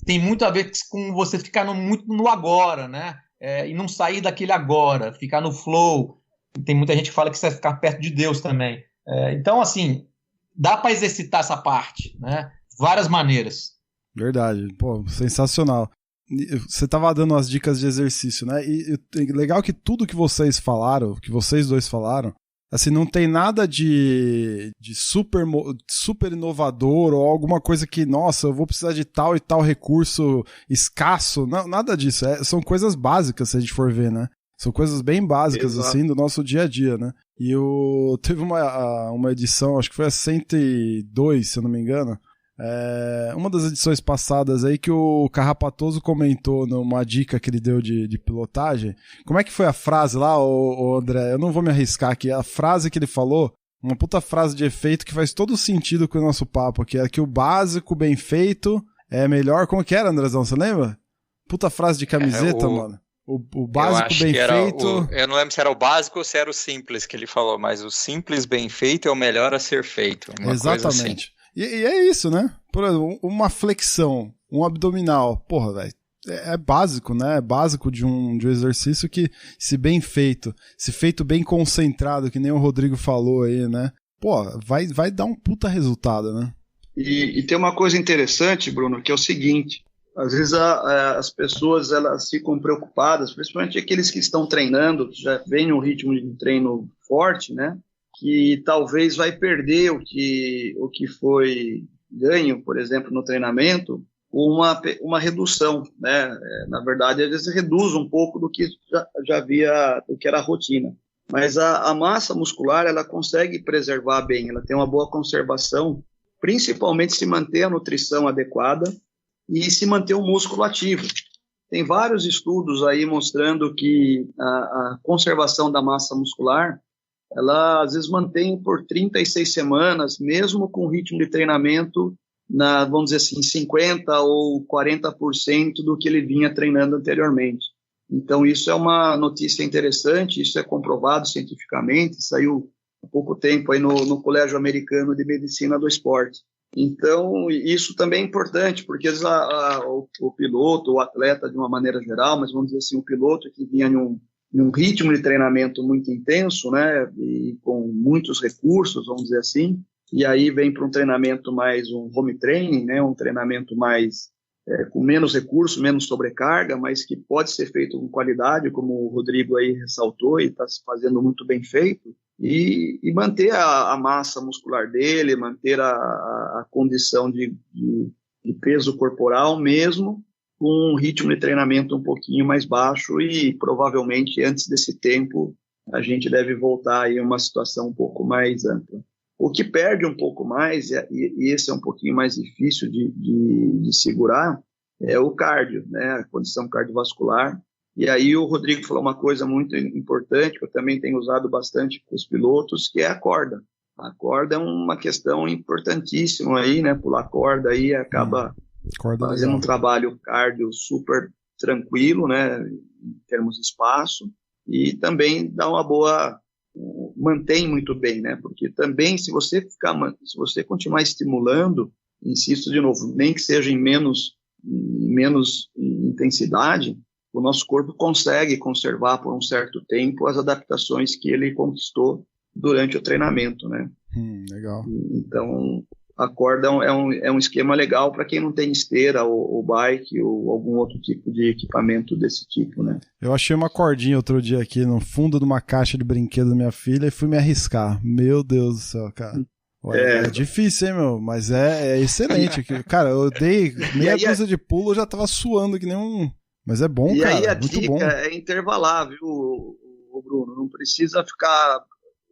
Tem muito a ver com você ficar muito no agora, né? E não sair daquele agora, ficar no flow. Tem muita gente que fala que você vai ficar perto de Deus também. Então, assim, dá para exercitar essa parte, né? Várias maneiras. Verdade, pô, sensacional. Você tava dando as dicas de exercício, né? E legal que tudo que vocês falaram, que vocês dois falaram, assim, não tem nada de super inovador ou alguma coisa que, nossa, eu vou precisar de tal e tal recurso escasso. Não, nada disso. São coisas básicas, se a gente for ver, né? São coisas bem básicas, exato, assim, do nosso dia a dia, né? E teve uma edição, acho que foi a 102, se eu não me engano, uma das edições passadas aí que o Carrapatoso comentou numa dica que ele deu de pilotagem. Como é que foi a frase lá, ô André? Eu não vou me arriscar aqui. A frase que ele falou, uma puta frase de efeito que faz todo sentido com o nosso papo, que é que o básico bem feito é melhor. Como que era, Andrezão? Você lembra? Puta frase de camiseta, mano. O básico bem feito... eu não lembro se era o básico ou se era o simples que ele falou, mas o simples bem feito é o melhor a ser feito. Exatamente. E é isso, né? Por exemplo, uma flexão, um abdominal, porra, velho, é básico, né? É básico de um exercício que, se bem feito, se feito bem concentrado, que nem o Rodrigo falou aí, né? Pô, vai dar um puta resultado, né? E tem uma coisa interessante, Bruno, que é o seguinte: às vezes as pessoas elas ficam preocupadas, principalmente aqueles que estão treinando, que já vem um ritmo de treino forte, né? Que talvez vai perder o que foi ganho, por exemplo, no treinamento, uma redução, né? Na verdade, às vezes reduz um pouco do que já havia, do que era a rotina. Mas a massa muscular, ela consegue preservar bem, ela tem uma boa conservação, principalmente se manter a nutrição adequada e se manter o músculo ativo. Tem vários estudos aí mostrando que a conservação da massa muscular, ela às vezes mantém por 36 semanas, mesmo com ritmo de treinamento, vamos dizer assim, 50% ou 40% do que ele vinha treinando anteriormente. Então isso é uma notícia interessante, isso é comprovado cientificamente, saiu há pouco tempo aí no Colégio Americano de Medicina do Esporte. Então isso também é importante, porque às vezes o piloto, o atleta de uma maneira geral, mas vamos dizer assim, o piloto que vinha num ritmo de treinamento muito intenso, né, e com muitos recursos, vamos dizer assim, e aí vem para um treinamento mais um home training, né, um treinamento mais com menos recursos, menos sobrecarga, mas que pode ser feito com qualidade, como o Rodrigo aí ressaltou, e está se fazendo muito bem feito, e manter a massa muscular dele, manter a condição de peso corporal mesmo, com um ritmo de treinamento um pouquinho mais baixo, e provavelmente antes desse tempo a gente deve voltar aí a uma situação um pouco mais ampla. O que perde um pouco mais, e esse é um pouquinho mais difícil de segurar, é o cardio, né, a condição cardiovascular. E aí o Rodrigo falou uma coisa muito importante, que eu também tenho usado bastante com os pilotos, que é a corda. A corda é uma questão importantíssima aí, né, pular corda aí acaba fazendo um trabalho cardio super tranquilo, né, em termos de espaço, e também dá mantém muito bem, né, porque também se você continuar estimulando, insisto de novo, nem que seja em menos intensidade, o nosso corpo consegue conservar por um certo tempo as adaptações que ele conquistou durante o treinamento, né. Legal. Então, a corda é um esquema legal para quem não tem esteira ou bike ou algum outro tipo de equipamento desse tipo, né? Eu achei uma cordinha outro dia aqui no fundo de uma caixa de brinquedo da minha filha e fui me arriscar. Meu Deus do céu, cara. Olha, é difícil, hein, meu? Mas é excelente. Cara, eu dei meia dúzia de pulo, eu já tava suando que nem um... Mas é bom, cara. E aí a muito dica bom. É intervalar, viu, Bruno? Não precisa ficar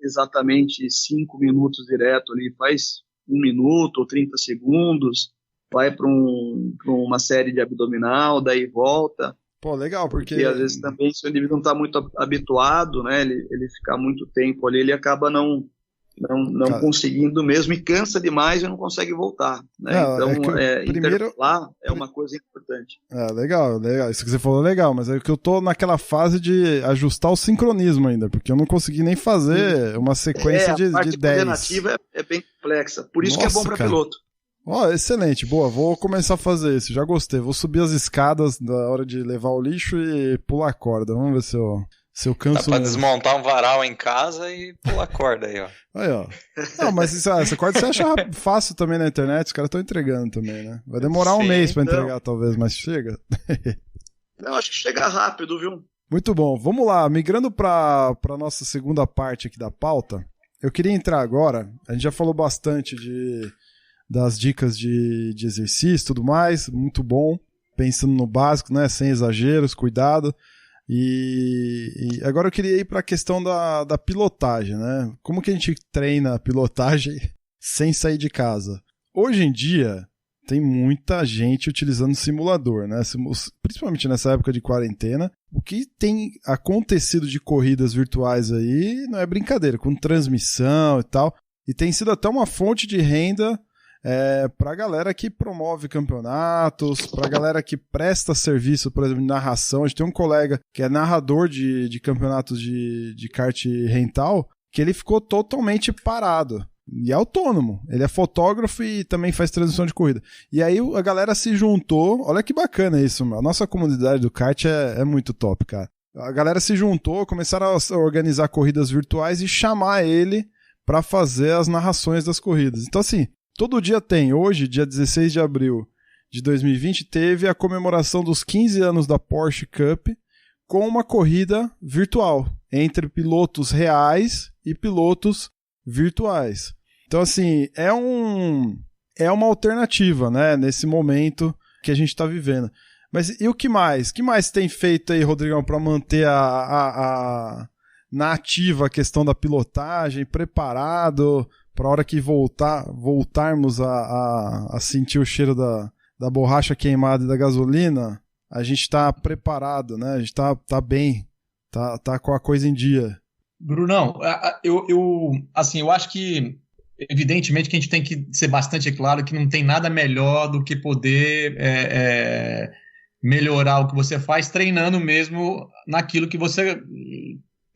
exatamente 5 minutos direto ali. Faz 1 minuto ou 30 segundos, vai para uma série de abdominal, daí volta. Pô, legal, porque às vezes também, se o indivíduo não está muito habituado, né, ele ficar muito tempo ali, ele acaba não conseguindo mesmo, e cansa demais e não consegue voltar, né? Então, intervalar é uma coisa importante. Legal, isso que você falou é legal, mas é que eu tô naquela fase de ajustar o sincronismo ainda, porque eu não consegui nem fazer uma sequência de 10. A parte coordenativa é bem complexa, por isso que é bom para piloto. Excelente, boa, vou começar a fazer isso, já gostei, vou subir as escadas na hora de levar o lixo e pular a corda, vamos ver se eu canso. Dá pra desmontar um varal em casa e pular a corda aí, ó. Aí, ó. Não, mas essa corda você acha fácil também na internet, os caras estão entregando também, né? Vai demorar um mês pra entregar, talvez, mas chega. Não, acho que chega rápido, viu? Muito bom, vamos lá, migrando pra nossa segunda parte aqui da pauta, eu queria entrar agora, a gente já falou bastante das dicas de exercício e tudo mais, muito bom, pensando no básico, né, sem exageros, cuidado. E agora eu queria ir para a questão da pilotagem, né? Como que a gente treina a pilotagem sem sair de casa? Hoje em dia, tem muita gente utilizando simulador, né? Principalmente nessa época de quarentena. O que tem acontecido de corridas virtuais aí não é brincadeira, com transmissão e tal. E tem sido até uma fonte de renda pra galera que promove campeonatos, pra galera que presta serviço, por exemplo, de narração. A gente tem um colega que é narrador de campeonatos de kart rental, que ele ficou totalmente parado. E é autônomo. Ele é fotógrafo e também faz transmissão de corrida. E aí a galera se juntou. Olha que bacana isso, meu. A nossa comunidade do kart é muito top, cara. A galera se juntou, começaram a organizar corridas virtuais e chamar ele pra fazer as narrações das corridas. Então, assim, todo dia tem. Hoje, dia 16 de abril de 2020, teve a comemoração dos 15 anos da Porsche Cup com uma corrida virtual entre pilotos reais e pilotos virtuais. Então, assim, é uma alternativa, né, nesse momento que a gente está vivendo. Mas e o que mais? O que mais tem feito aí, Rodrigão, para manter na ativa a questão da pilotagem, preparado para a hora que voltarmos a sentir o cheiro da borracha queimada e da gasolina, a gente está preparado, né? A gente tá bem, tá com a coisa em dia. Brunão, eu acho que, evidentemente, que a gente tem que ser bastante claro que não tem nada melhor do que poder melhorar o que você faz treinando mesmo naquilo que você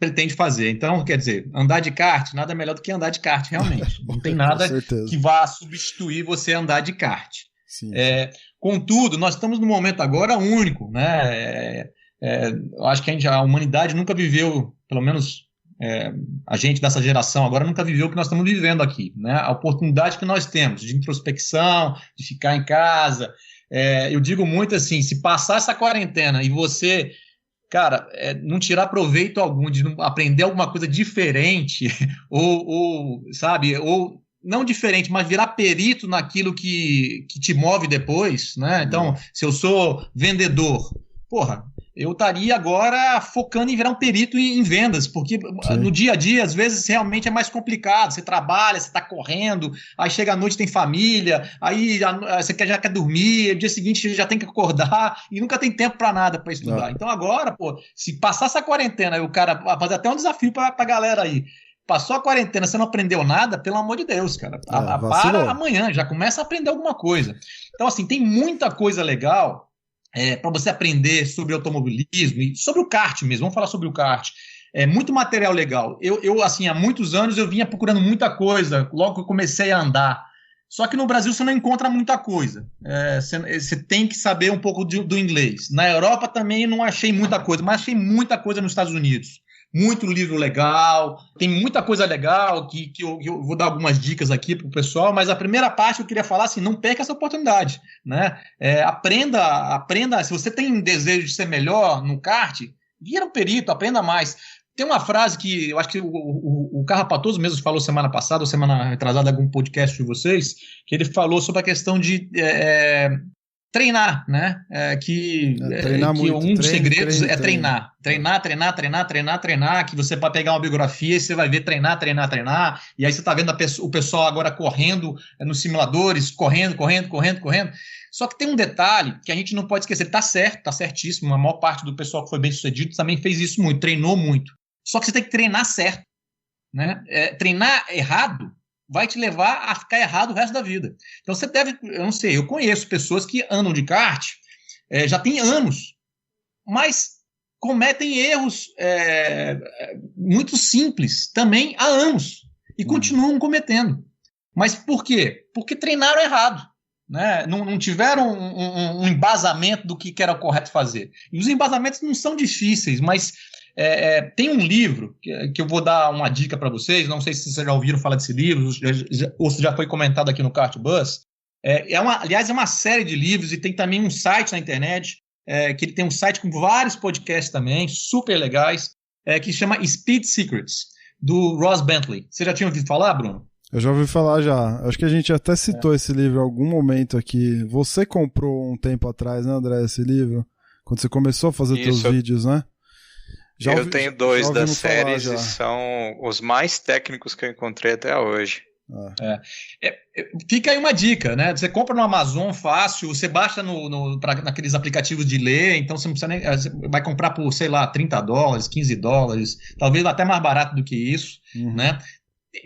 pretende fazer. Então, quer dizer, andar de kart, nada melhor do que andar de kart, realmente. Não tem nada que vá substituir você andar de kart. Sim. Contudo, nós estamos num momento agora único, né? Eu acho que a humanidade nunca viveu, pelo menos a gente dessa geração agora nunca viveu o que nós estamos vivendo aqui, né? A oportunidade que nós temos de introspecção, de ficar em casa. Eu digo muito assim, se passar essa quarentena e você, cara, não tirar proveito algum, de não aprender alguma coisa diferente, ou não diferente, mas virar perito naquilo que te move depois, né? Então, se eu sou vendedor, eu estaria agora focando em virar um perito em vendas, porque no dia a dia, às vezes, realmente é mais complicado. Você trabalha, você está correndo, aí chega à noite, tem família, aí você já quer dormir, no dia seguinte você já tem que acordar e nunca tem tempo para nada para estudar. Então agora, se passar essa quarentena, o cara vai fazer até um desafio para a galera aí. Passou a quarentena, você não aprendeu nada, pelo amor de Deus, cara. Para amanhã, já começa a aprender alguma coisa. Então, assim, tem muita coisa legal para você aprender sobre automobilismo e sobre o kart mesmo. Vamos falar sobre o kart. Muito material legal. Eu, assim, há muitos anos eu vinha procurando muita coisa, logo que eu comecei a andar. Só que no Brasil você não encontra muita coisa. Você tem que saber um pouco do inglês. Na Europa também não achei muita coisa, mas achei muita coisa nos Estados Unidos. Muito livro legal, tem muita coisa legal que eu vou dar algumas dicas aqui para o pessoal, mas a primeira parte eu queria falar assim, não perca essa oportunidade, né? Aprenda, se você tem um desejo de ser melhor no kart, vira um perito, aprenda mais. Tem uma frase que eu acho que o Carrapatoso mesmo falou semana passada, ou semana retrasada, em algum podcast de vocês, que ele falou sobre a questão de treinar, né? Treinar muito. Um dos segredos é treinar. Treinar, que você vai pegar uma biografia e você vai ver treinar, e aí você está vendo o pessoal agora correndo nos simuladores, correndo. Só que tem um detalhe que a gente não pode esquecer, tá certíssimo, a maior parte do pessoal que foi bem sucedido também fez isso muito, treinou muito. Só que você tem que treinar certo, né? Treinar errado vai te levar a ficar errado o resto da vida. Então você deve, eu não sei, eu conheço pessoas que andam de kart já tem anos, mas cometem erros muito simples também há anos e continuam cometendo. Mas por quê? Porque treinaram errado, né? Não tiveram um embasamento do que era correto fazer. E os embasamentos não são difíceis, mas tem um livro que eu vou dar uma dica para vocês, não sei se vocês já ouviram falar desse livro, ou se já foi comentado aqui no Kart Bus. Aliás, é uma série de livros e tem também um site na internet, que ele tem um site com vários podcasts também, super legais, que chama Speed Secrets, do Ross Bentley. Você já tinha ouvido falar, Bruno? Eu já ouvi falar já. Acho que a gente até citou esse livro em algum momento aqui. Você comprou um tempo atrás, né, André, esse livro? Quando você começou a fazer teus vídeos, né? Eu tenho 2 das séries e são os mais técnicos que eu encontrei até hoje. Fica aí uma dica, né? Você compra no Amazon fácil, você baixa naqueles aplicativos de ler, então você não precisa nem. Você vai comprar por, sei lá, $30, $15, talvez até mais barato do que isso, né?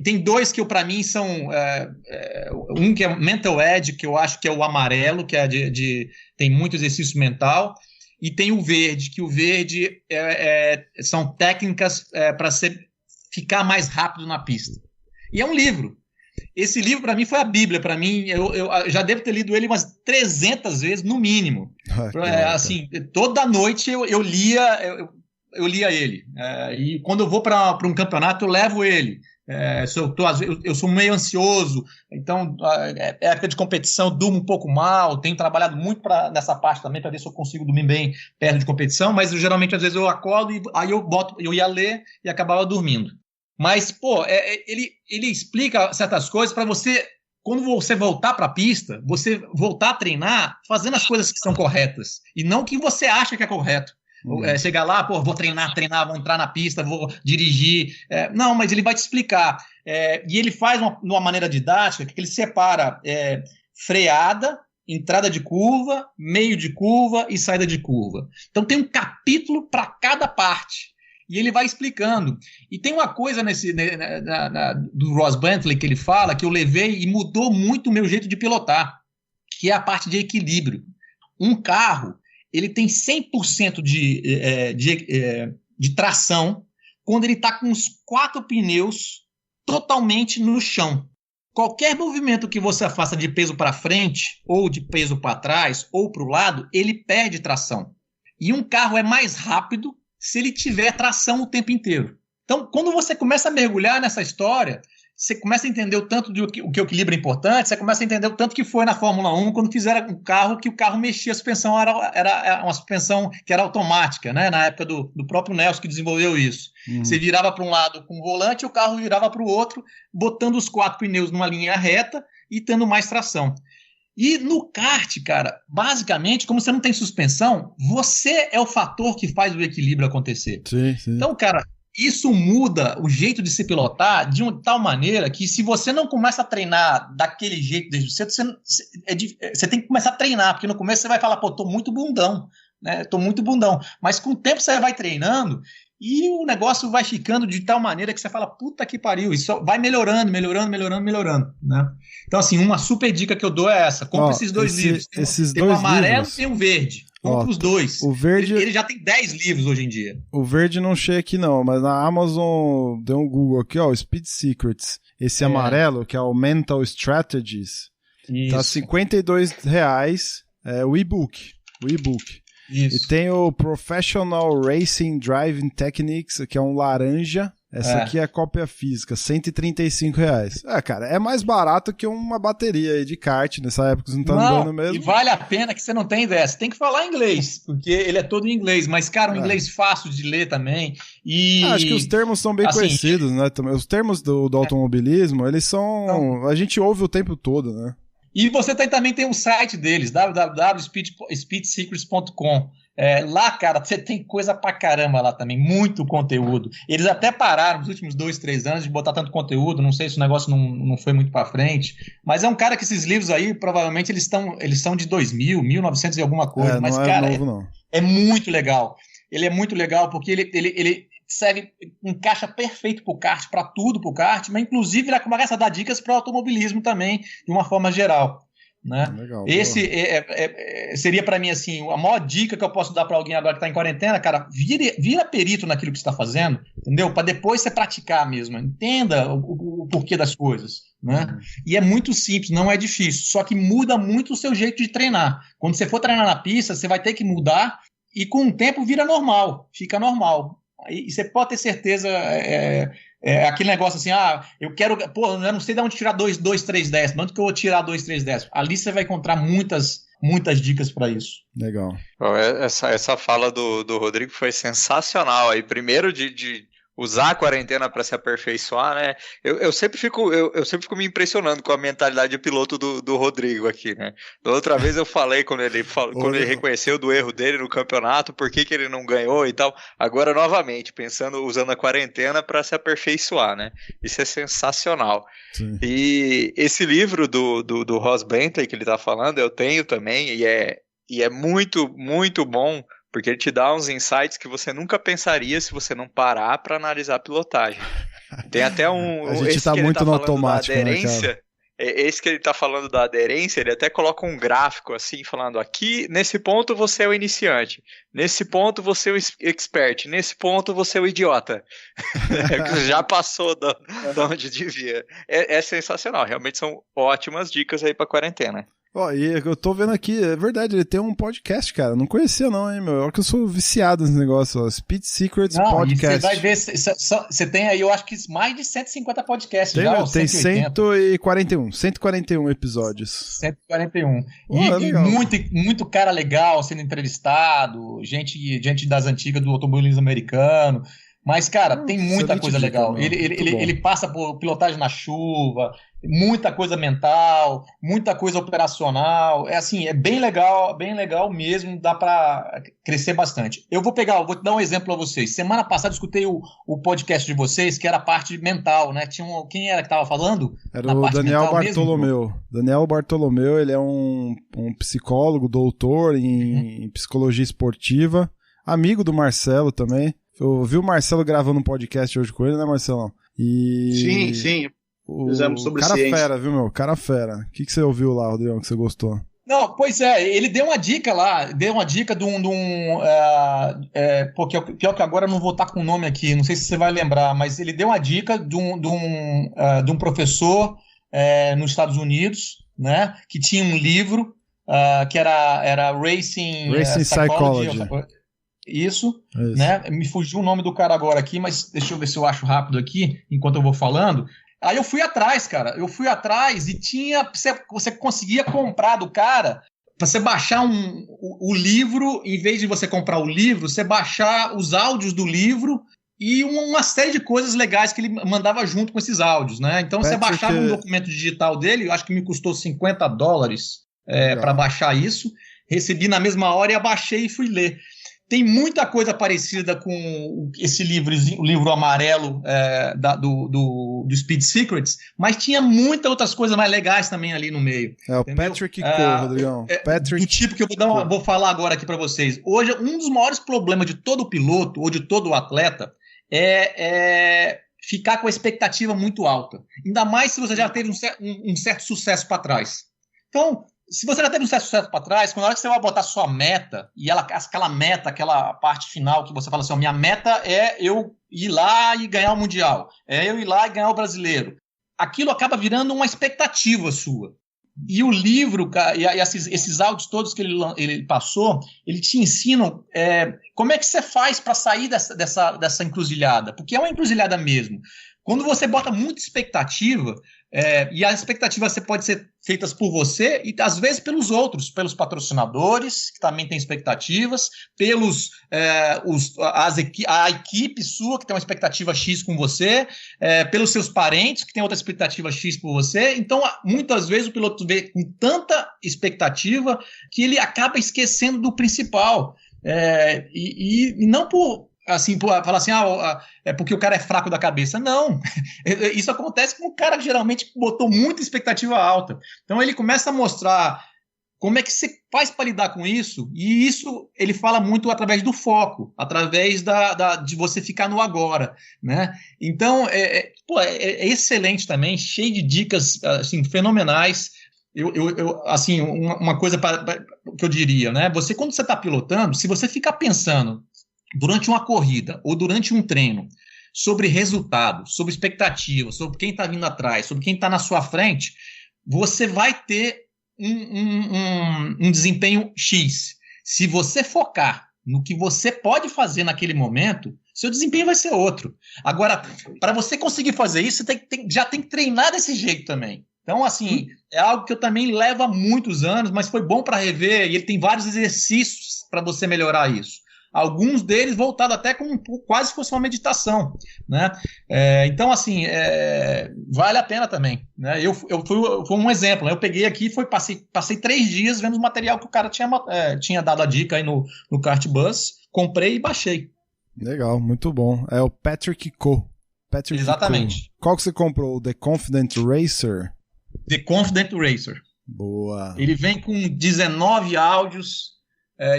Tem 2 que para mim são um que é Mental Edge, que eu acho que é o amarelo, que é tem muito exercício mental, e tem o verde, que o verde são técnicas para você ficar mais rápido na pista. E é um livro. Esse livro, para mim, foi a Bíblia. Para mim, eu já devo ter lido ele umas 300 vezes, no mínimo. Assim, toda noite eu lia ele. E quando eu vou para um campeonato, eu levo ele. Eu sou meio ansioso, então época de competição durmo um pouco mal, tenho trabalhado muito nessa parte também para ver se eu consigo dormir bem perto de competição, mas geralmente às vezes eu acordo e aí eu ia ler e acabava dormindo. Mas, ele explica certas coisas para você, quando você voltar para a pista, você voltar a treinar fazendo as coisas que são corretas e não o que você acha que é correto. Chegar lá, vou treinar, vou entrar na pista, vou dirigir. Não, mas ele vai te explicar. E ele faz de uma maneira didática que ele separa freada, entrada de curva, meio de curva e saída de curva. Então tem um capítulo para cada parte. E ele vai explicando. E tem uma coisa do Ross Bentley que ele fala, que eu levei e mudou muito o meu jeito de pilotar, que é a parte de equilíbrio. Um carro, ele tem 100% de tração quando ele está com os 4 pneus totalmente no chão. Qualquer movimento que você faça de peso para frente, ou de peso para trás, ou para o lado, ele perde tração. E um carro é mais rápido se ele tiver tração o tempo inteiro. Então, quando você começa a mergulhar nessa história, você começa a entender o tanto o que o equilíbrio é importante, você começa a entender o tanto que foi na Fórmula 1 quando fizeram um carro que o carro mexia, a suspensão era uma suspensão que era automática, né? Na época do próprio Nelson que desenvolveu isso. Você virava para um lado com o volante e o carro virava para o outro, botando os 4 pneus numa linha reta e tendo mais tração. E no kart, cara, basicamente, como você não tem suspensão, você é o fator que faz o equilíbrio acontecer. Sim. Então, cara, isso muda o jeito de se pilotar de uma tal maneira que se você não começa a treinar daquele jeito desde cedo, você tem que começar a treinar, porque no começo você vai falar, tô muito bundão, né? Tô muito bundão. Mas com o tempo você vai treinando e o negócio vai ficando de tal maneira que você fala, puta que pariu, isso vai melhorando, né? Então, assim, uma super dica que eu dou é essa, compra esses 2 livros. Tem o amarelo e tem o verde. Compra os dois. O verde... ele já tem 10 livros hoje em dia. O verde não chega aqui não, mas na Amazon deu um Google aqui, ó, Speed Secrets. Esse amarelo, que é o Mental Strategies, Isso. tá R$52, o e-book. Isso. E tem o Professional Racing Driving Techniques, que é um laranja. Essa aqui é a cópia física, R$135. Cara, é mais barato que uma bateria aí de kart, nessa época você não tá andando mesmo. E vale a pena que você não tem ideia. Você tem que falar inglês, porque ele é todo em inglês, mas, cara, um inglês fácil de ler também. E acho que os termos são bem conhecidos, né? Os termos do automobilismo, eles são... A gente ouve o tempo todo, né? E você também tem o site deles, www.speedsecrets.com. Lá, cara, você tem coisa pra caramba lá também, muito conteúdo. Eles até pararam nos últimos 2-3 anos de botar tanto conteúdo, não sei se o negócio não foi muito pra frente, mas é um cara que esses livros aí, provavelmente, eles são de 2000, 1900 e alguma coisa, mas, cara, novo, não. É muito legal. Ele é muito legal porque ele serve, encaixa perfeito pro kart, pra tudo pro kart, mas inclusive ele começa a dar dicas para automobilismo também, de uma forma geral. Né? Legal, esse seria para mim assim a maior dica que eu posso dar para alguém agora que está em quarentena, cara, vira perito naquilo que você está fazendo, entendeu? Para depois você praticar mesmo, entenda o porquê das coisas, né? E é muito simples, não é difícil, só que muda muito o seu jeito de treinar. Quando você for treinar na pista, você vai ter que mudar e com o tempo vira normal, fica normal. E você pode ter certeza, aquele negócio assim, eu quero, eu não sei de onde tirar 2, 3 décimos, onde que eu vou tirar 2, 3 décimos? Ali você vai encontrar muitas dicas para isso. Legal. Essa fala do Rodrigo foi sensacional aí, primeiro de usar a quarentena para se aperfeiçoar, né? Eu sempre fico me impressionando com a mentalidade de piloto do Rodrigo aqui, né? Da outra vez eu falei quando ele reconheceu do erro dele no campeonato, por que ele não ganhou e tal. Agora, novamente, usando a quarentena para se aperfeiçoar, né? Isso é sensacional. Sim. E esse livro do Ross Bentley que ele tá falando, eu tenho também, e é muito, muito bom, porque ele te dá uns insights que você nunca pensaria se você não parar para analisar a pilotagem. Tem até a gente tá muito no automático, né, cara? Esse que ele tá falando da aderência, ele até coloca um gráfico assim, falando aqui, nesse ponto você é o iniciante, nesse ponto você é o expert, nesse ponto você é o idiota. Já passou de onde devia. É sensacional, realmente são ótimas dicas aí pra quarentena. E eu tô vendo aqui, é verdade, ele tem um podcast, cara. Não conhecia não, hein, meu. Olha que eu sou viciado nesse negócio, ó. Speed Secrets Podcast. Você vai ver, você tem aí, eu acho que mais de 150 podcasts tem, já, tem 141 episódios. 141. Muito cara legal sendo entrevistado, gente das antigas do automobilismo americano. Mas, cara, tem muita coisa legal. Ele passa por pilotagem na chuva, muita coisa mental, muita coisa operacional. É bem legal mesmo, dá para crescer bastante. Vou te dar um exemplo para vocês. Semana passada eu escutei o podcast de vocês, que era a parte mental, né? Quem era que estava falando? Era o Daniel Bartolomeu. Mesmo? Daniel Bartolomeu, ele é um psicólogo, doutor em psicologia esportiva, amigo do Marcelo também. Eu vi o Marcelo gravando um podcast hoje com ele, né, Marcelão? Sim. Fizemos sobre cara ciência. Fera, viu, meu? Cara fera. O que você ouviu lá, Rodrigo, que você gostou? Não, pois ele deu uma dica lá, de pior que agora eu não vou estar com o nome aqui, não sei se você vai lembrar, mas ele deu uma dica de um professor nos Estados Unidos, né, que tinha um livro que era Racing Psychology. Isso, né? Me fugiu o nome do cara agora aqui, mas deixa eu ver se eu acho rápido aqui, enquanto eu vou falando. Aí eu fui atrás, cara. E tinha... Você conseguia comprar do cara, para você baixar o livro, em vez de você comprar o livro, você baixar os áudios do livro e uma série de coisas legais que ele mandava junto com esses áudios, né? Então você baixava um documento digital dele, eu acho que me custou $50 para baixar isso. Recebi na mesma hora e abaixei e fui ler. Tem muita coisa parecida com esse livrozinho, o livro amarelo do Speed Secrets, mas tinha muitas outras coisas mais legais também ali no meio. O Patrick Coe, Rodrigão. Do tipo que eu vou falar agora aqui para vocês. Hoje, um dos maiores problemas de todo piloto ou de todo atleta é ficar com a expectativa muito alta. Ainda mais se você já teve um certo sucesso para trás. Então, se você já teve um sucesso para trás, quando na hora que você vai botar sua meta, e aquela meta, aquela parte final que você fala assim, minha meta é eu ir lá e ganhar o Mundial, é eu ir lá e ganhar o Brasileiro, aquilo acaba virando uma expectativa sua. E o livro, e esses áudios todos que ele passou, ele te ensinam como é que você faz para sair dessa encruzilhada, porque é uma encruzilhada mesmo. Quando você bota muita expectativa, e as expectativas pode ser feitas por você e às vezes pelos outros, pelos patrocinadores, que também têm expectativas, pelos a equipe sua, que tem uma expectativa X com você, pelos seus parentes, que tem outra expectativa X por você. Então, muitas vezes o piloto vê com tanta expectativa que ele acaba esquecendo do principal. E não por... assim, falar assim, é porque o cara é fraco da cabeça. Não, isso acontece com um cara que geralmente botou muita expectativa alta. Então ele começa a mostrar como é que você faz para lidar com isso, e isso ele fala muito através do foco, através de você ficar no agora, né? Então, é excelente também, cheio de dicas assim, fenomenais. Assim, uma coisa que eu diria, né? Quando você está pilotando, se você ficar pensando durante uma corrida ou durante um treino sobre resultado, sobre expectativa, sobre quem está vindo atrás, sobre quem está na sua frente, você vai ter um desempenho X. Se você focar no que você pode fazer naquele momento, seu desempenho vai ser outro. Agora, para você conseguir fazer isso, você já tem que treinar desse jeito também. Então, assim, é algo que eu também levo há muitos anos, mas foi bom para rever, e ele tem vários exercícios para você melhorar isso. Alguns deles voltados até como quase fosse uma meditação, né? Então, assim, vale a pena também, né? Foi um exemplo, né? Eu peguei aqui e passei 3 dias vendo o material que o cara tinha dado a dica aí no Kart Bus, comprei e baixei. Legal, muito bom. É o Patrick Coe. Exatamente. Qual que você comprou? O The Confident Racer? The Confident Racer. Boa. Ele vem com 19 áudios,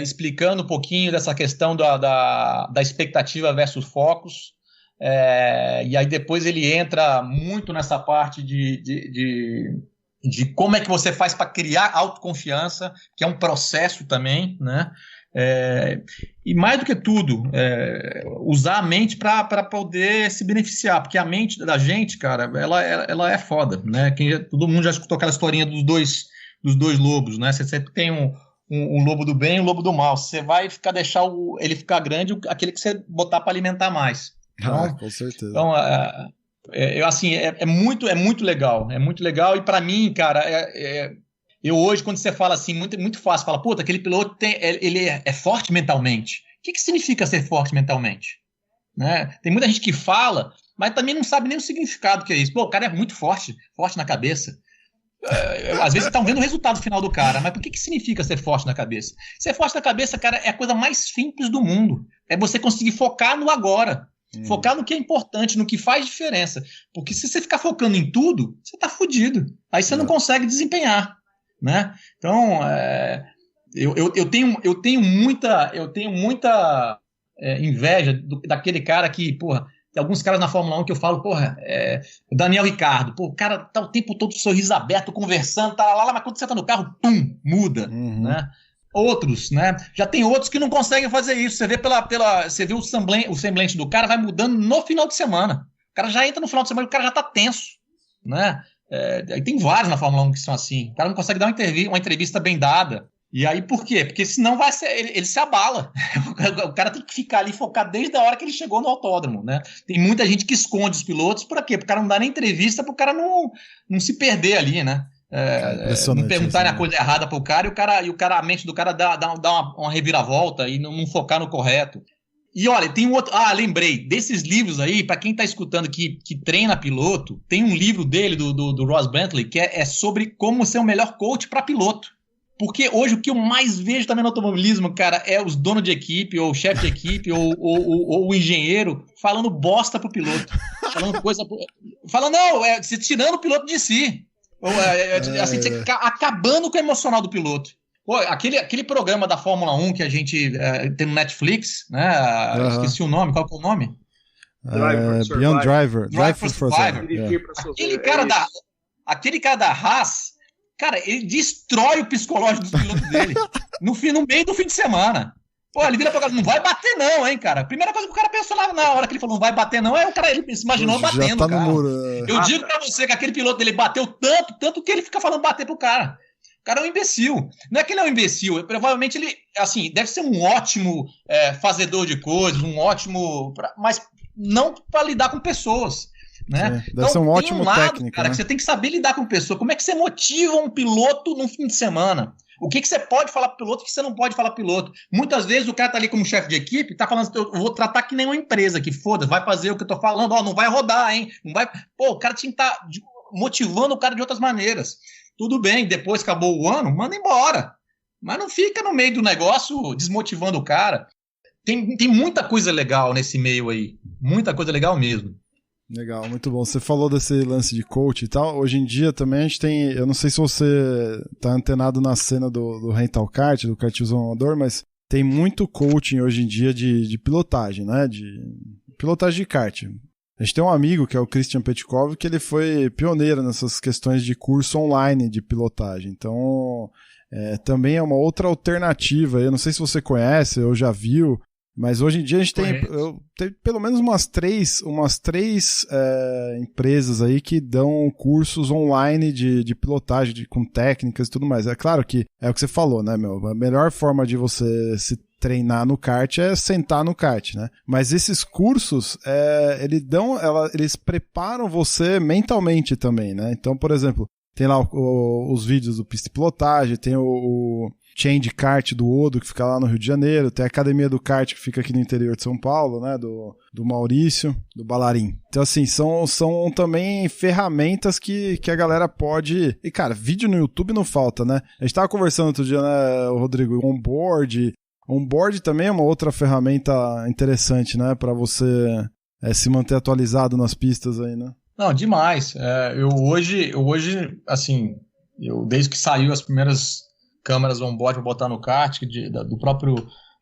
explicando um pouquinho dessa questão da expectativa versus focos, e aí depois ele entra muito nessa parte de como é que você faz para criar autoconfiança, que é um processo também, né? E mais do que tudo, usar a mente para poder se beneficiar, porque a mente da gente, cara, ela é foda, né? Todo mundo já escutou aquela historinha dos dois lobos, né? Você sempre tem um lobo do bem e um lobo do mal. Você vai deixar ele ficar grande, aquele que você botar para alimentar mais. Então, com certeza. Então, assim, é muito legal. É muito legal. E para mim, cara, eu hoje, quando você fala assim, muito fácil, fala, puta, aquele piloto ele é forte mentalmente. O que significa ser forte mentalmente? Né? Tem muita gente que fala, mas também não sabe nem o significado que é isso. Pô, o cara é muito forte na cabeça. Às vezes você tá vendo o resultado final do cara, mas por que significa ser forte na cabeça? Ser forte na cabeça, cara, é a coisa mais simples do mundo. É você conseguir focar no agora. Focar no que é importante, no que faz diferença. Porque se você ficar focando em tudo, você tá fudido. Aí você não consegue desempenhar, né? Então, eu tenho muita inveja daquele cara que, porra, tem alguns caras na Fórmula 1 que eu falo, porra, Daniel Ricciardo, pô, o cara tá o tempo todo com o sorriso aberto, conversando, tá lá, mas quando você tá no carro, pum, muda, né? Outros, né? Já tem outros que não conseguem fazer isso. Você vê você vê o semblante do cara vai mudando no final de semana. O cara já entra no final de semana e o cara já tá tenso, né? Tem vários na Fórmula 1 que são assim. O cara não consegue dar uma entrevista bem dada. E aí por quê? Porque senão ele se abala. O cara tem que ficar ali focado desde a hora que ele chegou no autódromo, né? Tem muita gente que esconde os pilotos, por quê? Porque o cara não dá nem entrevista para o cara não se perder ali, né? Não perguntarem a coisa errada pro cara e a mente do cara dá uma reviravolta e não focar no correto. E olha, tem um outro. Lembrei, desses livros aí, para quem tá escutando que treina piloto, tem um livro dele, do Ross Bentley, que é sobre como ser o melhor coach para piloto. Porque hoje o que eu mais vejo também no automobilismo, cara, é os donos de equipe, ou o chefe de equipe, ou o engenheiro falando bosta pro piloto. Falando coisa. Falando, tirando o piloto de si. Assim, acabando com o emocional do piloto. Pô, aquele programa da Fórmula 1 que a gente tem no Netflix, né? Esqueci o nome, qual que é o nome? Beyond Driver. Drive for Survivor. Aquele cara da Haas, Cara, ele destrói o psicológico dos pilotos dele no meio do fim de semana. Pô, ele vira pra cara, não vai bater não, hein, cara. A primeira coisa que o cara pensou na hora que ele falou não vai bater não, ele se imaginou batendo, tá cara. No muro. Eu digo pra você que aquele piloto dele bateu tanto que ele fica falando bater pro cara. O cara é um imbecil. Não é que ele é um imbecil, provavelmente ele, assim, deve ser um ótimo fazedor de coisas, um ótimo... mas não para lidar com pessoas. Né? Deve ser um ótimo técnico, cara, né? Que você tem que saber lidar com pessoa. Como é que você motiva um piloto num fim de semana? O que você pode falar pro piloto, o que você não pode falar pro piloto? Muitas vezes o cara tá ali como chefe de equipe, tá falando, eu vou tratar que nem uma empresa, que foda-se, vai fazer o que eu tô falando, não vai rodar, hein? Não vai... Pô, o cara tinha que estar motivando o cara de outras maneiras. Tudo bem, depois acabou o ano, manda embora. Mas não fica no meio do negócio desmotivando o cara. Tem muita coisa legal nesse meio aí. Muita coisa legal mesmo. Legal, muito bom. Você falou desse lance de coach e tal. Hoje em dia também a gente tem... Eu não sei se você tá antenado na cena do rental kart, do kartismo amador, mas tem muito coaching hoje em dia de pilotagem, né? De pilotagem de kart. A gente tem um amigo que é o Christian Petkov, que ele foi pioneiro nessas questões de curso online de pilotagem. Então, também é uma outra alternativa. Eu não sei se você conhece ou já viu, mas hoje em dia a gente tem pelo menos umas três empresas aí que dão cursos online de pilotagem, com técnicas e tudo mais. É claro que é o que você falou, né, meu? A melhor forma de você se treinar no kart é sentar no kart, né? Mas esses cursos, eles preparam você mentalmente também, né? Então, por exemplo, tem lá os vídeos do pista de pilotagem, tem o Change Kart do Odo, que fica lá no Rio de Janeiro, tem a Academia do Kart, que fica aqui no interior de São Paulo, né? Do Maurício, do Balarim. Então, assim, são também ferramentas que a galera pode... E, cara, vídeo no YouTube não falta, né? A gente tava conversando outro dia, né, Rodrigo, onboard... Onboard também é uma outra ferramenta interessante, né? Para você se manter atualizado nas pistas aí, né? Não, demais. Eu hoje, assim, desde que saiu as primeiras câmeras onboard para botar no kart,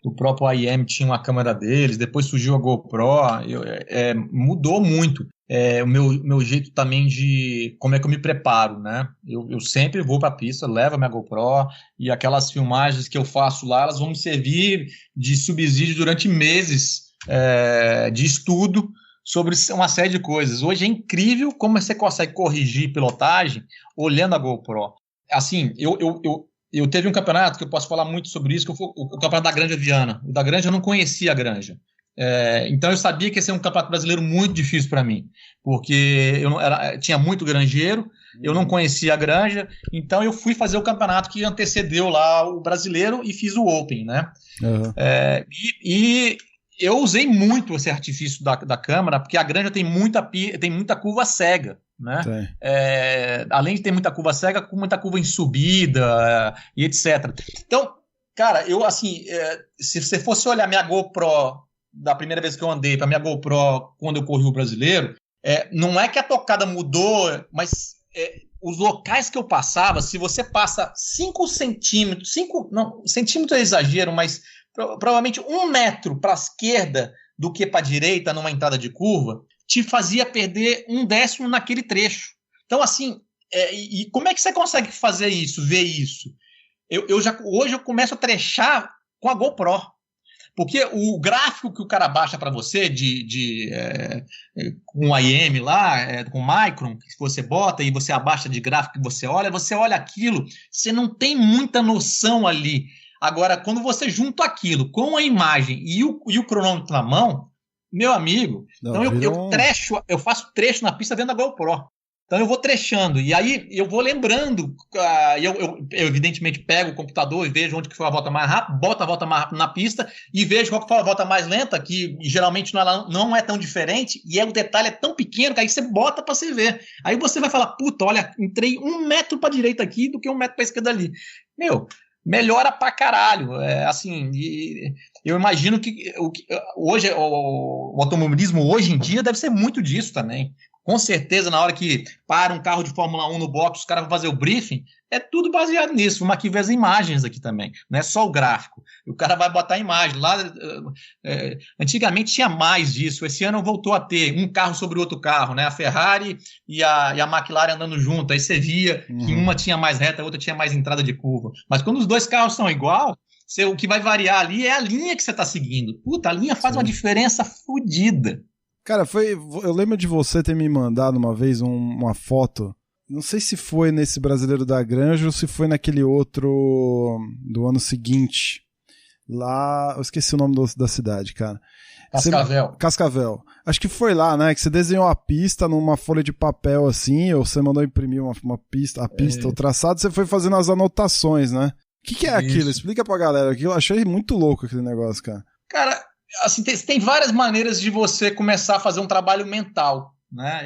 do próprio AIM tinha uma câmera deles, depois surgiu a GoPro, mudou muito. O meu jeito também de como é que eu me preparo, né? Eu sempre vou para a pista, levo a minha GoPro e aquelas filmagens que eu faço lá, elas vão me servir de subsídio durante meses de estudo sobre uma série de coisas. Hoje é incrível como você consegue corrigir pilotagem olhando a GoPro. Assim, eu teve um campeonato que eu posso falar muito sobre isso, que foi o campeonato da Granja Viana. O da Granja eu não conhecia a Granja. Então eu sabia que ia ser um campeonato brasileiro muito difícil para mim, porque tinha muito granjeiro, eu não conhecia a Granja, então eu fui fazer o campeonato que antecedeu lá o brasileiro e fiz o Open, né? Uhum. E eu usei muito esse artifício da câmera, porque a Granja tem muita curva cega, né? Além de ter muita curva cega, com muita curva em subida e etc. Então, cara, se você fosse olhar minha GoPro da primeira vez que eu andei para minha GoPro quando eu corri o brasileiro, não é que a tocada mudou, mas os locais que eu passava, se você passa 5 centímetros, centímetros é exagero, mas provavelmente 1 metro para a esquerda do que para a direita numa entrada de curva, te fazia perder 1/10 naquele trecho. Então, assim, e como é que você consegue fazer isso, ver isso? Hoje eu começo a trechar com a GoPro. Porque o gráfico que o cara baixa para você com o IM lá, com o Micron, que você bota e você abaixa de gráfico que você olha aquilo, você não tem muita noção ali. Agora, quando você junta aquilo com a imagem e o cronômetro na mão, meu amigo, então eu faço trecho na pista vendo a GoPro. Então eu vou trechando, e aí eu vou lembrando, eu evidentemente pego o computador e vejo onde que foi a volta mais rápida, boto a volta mais rápida na pista e vejo qual que foi a volta mais lenta, que geralmente não é tão diferente, e o detalhe é tão pequeno que aí você bota para você ver. Aí você vai falar, puta, olha, entrei 1 metro para direita aqui do que 1 metro para esquerda ali. Meu, melhora pra caralho. Eu imagino que hoje o automobilismo hoje em dia deve ser muito disso também. com certeza, na hora que para um carro de Fórmula 1 no box, os caras vão fazer o briefing, é tudo baseado nisso. Vamos aqui ver as imagens aqui também, não é só o gráfico. O cara vai botar a imagem. Lá, antigamente tinha mais disso, esse ano voltou a ter um carro sobre o outro carro, né? A Ferrari e a McLaren andando junto, aí você via que uma tinha mais reta, a outra tinha mais entrada de curva. Mas quando os dois carros são igual, o que vai variar ali é a linha que você está seguindo. Puta, a linha faz uma diferença fodida. Cara, eu lembro de você ter me mandado uma vez uma foto, não sei se foi nesse Brasileiro da Granja ou se foi naquele outro do ano seguinte, lá, eu esqueci o nome da cidade, cara. Cascavel. Acho que foi lá, né, que você desenhou a pista numa folha de papel assim, ou você mandou imprimir uma pista, o traçado, você foi fazendo as anotações, né? O que é aquilo? Explica pra galera, que eu achei muito louco aquele negócio, cara. Cara, assim, tem várias maneiras de você começar a fazer um trabalho mental, né?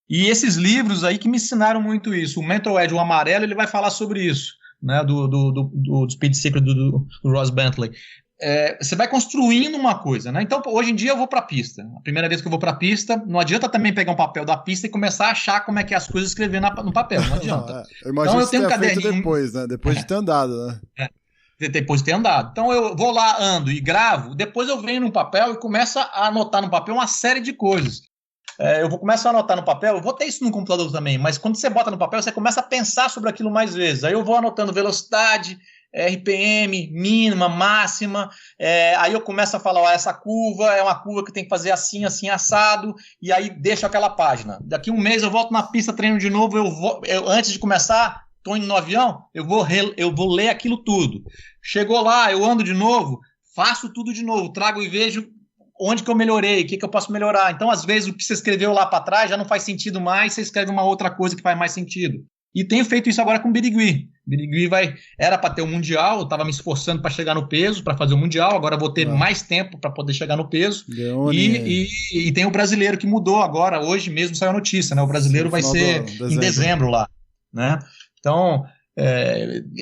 E esses livros aí que me ensinaram muito isso. O Mental Edge, o amarelo, ele vai falar sobre isso, né? Do Speed Secret do Ross Bentley. Você vai construindo uma coisa, né? Então, hoje em dia eu vou para a pista. A primeira vez que eu vou para a pista, não adianta também pegar um papel da pista e começar a achar como é que é as coisas, escrever no papel. Não adianta. Eu imagino então, eu tenho um caderninho depois, né? Depois de ter andado, né? Depois de ter andado. Então eu vou lá, ando e gravo, depois eu venho no papel e começo a anotar no papel uma série de coisas. Eu começo a anotar no papel, eu vou ter isso no computador também, mas quando você bota no papel, você começa a pensar sobre aquilo mais vezes. Aí eu vou anotando velocidade, RPM, mínima, máxima, aí eu começo a falar, essa curva é uma curva que tem que fazer assim, assim, assado, e aí deixo aquela página. Daqui um mês eu volto na pista, treino de novo, antes de começar, estou indo no avião, eu vou ler aquilo tudo. Chegou lá, eu ando de novo, faço tudo de novo, trago e vejo onde que eu melhorei, o que eu posso melhorar. Então, às vezes, o que você escreveu lá para trás já não faz sentido mais, você escreve uma outra coisa que faz mais sentido. E tenho feito isso agora com o Birigui. Birigui era para ter o Mundial, eu estava me esforçando para chegar no peso, para fazer o Mundial, agora vou ter mais tempo para poder chegar no peso. E tem o brasileiro que mudou agora, hoje mesmo saiu a notícia, né? O brasileiro vai ser em dezembro lá, né? Então,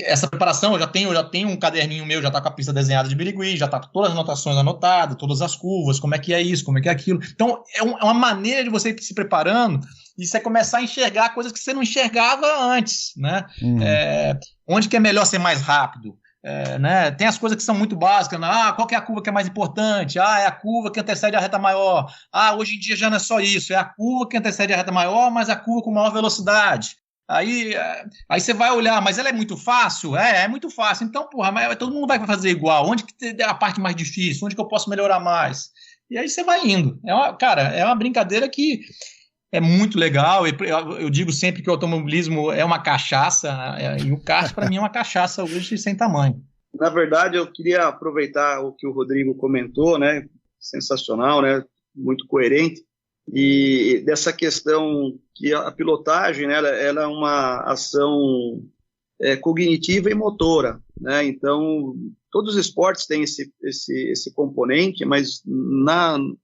essa preparação, eu já tenho um caderninho meu, já está com a pista desenhada de Birigui, já está com todas as anotações anotadas, todas as curvas, como é que é isso, como é que é aquilo. Então, é uma maneira de você ir se preparando e você começar a enxergar coisas que você não enxergava antes, né? Onde que é melhor ser mais rápido? Né? Tem as coisas que são muito básicas, né? Qual que é a curva que é mais importante? É a curva que antecede a reta maior. Hoje em dia já não é só isso, é a curva que antecede a reta maior, mas a curva com maior velocidade. Aí você vai olhar, mas ela é muito fácil? É muito fácil. Então, mas todo mundo vai fazer igual. Onde que é a parte mais difícil? Onde que eu posso melhorar mais? E aí você vai indo. É uma brincadeira que é muito legal. Eu digo sempre que o automobilismo é uma cachaça, e o kart, para mim, é uma cachaça hoje sem tamanho. Na verdade, eu queria aproveitar o que o Rodrigo comentou, né? Sensacional, né? Muito coerente. E dessa questão que a pilotagem, né, ela é uma ação cognitiva e motora, né? Então, todos os esportes têm esse componente, mas no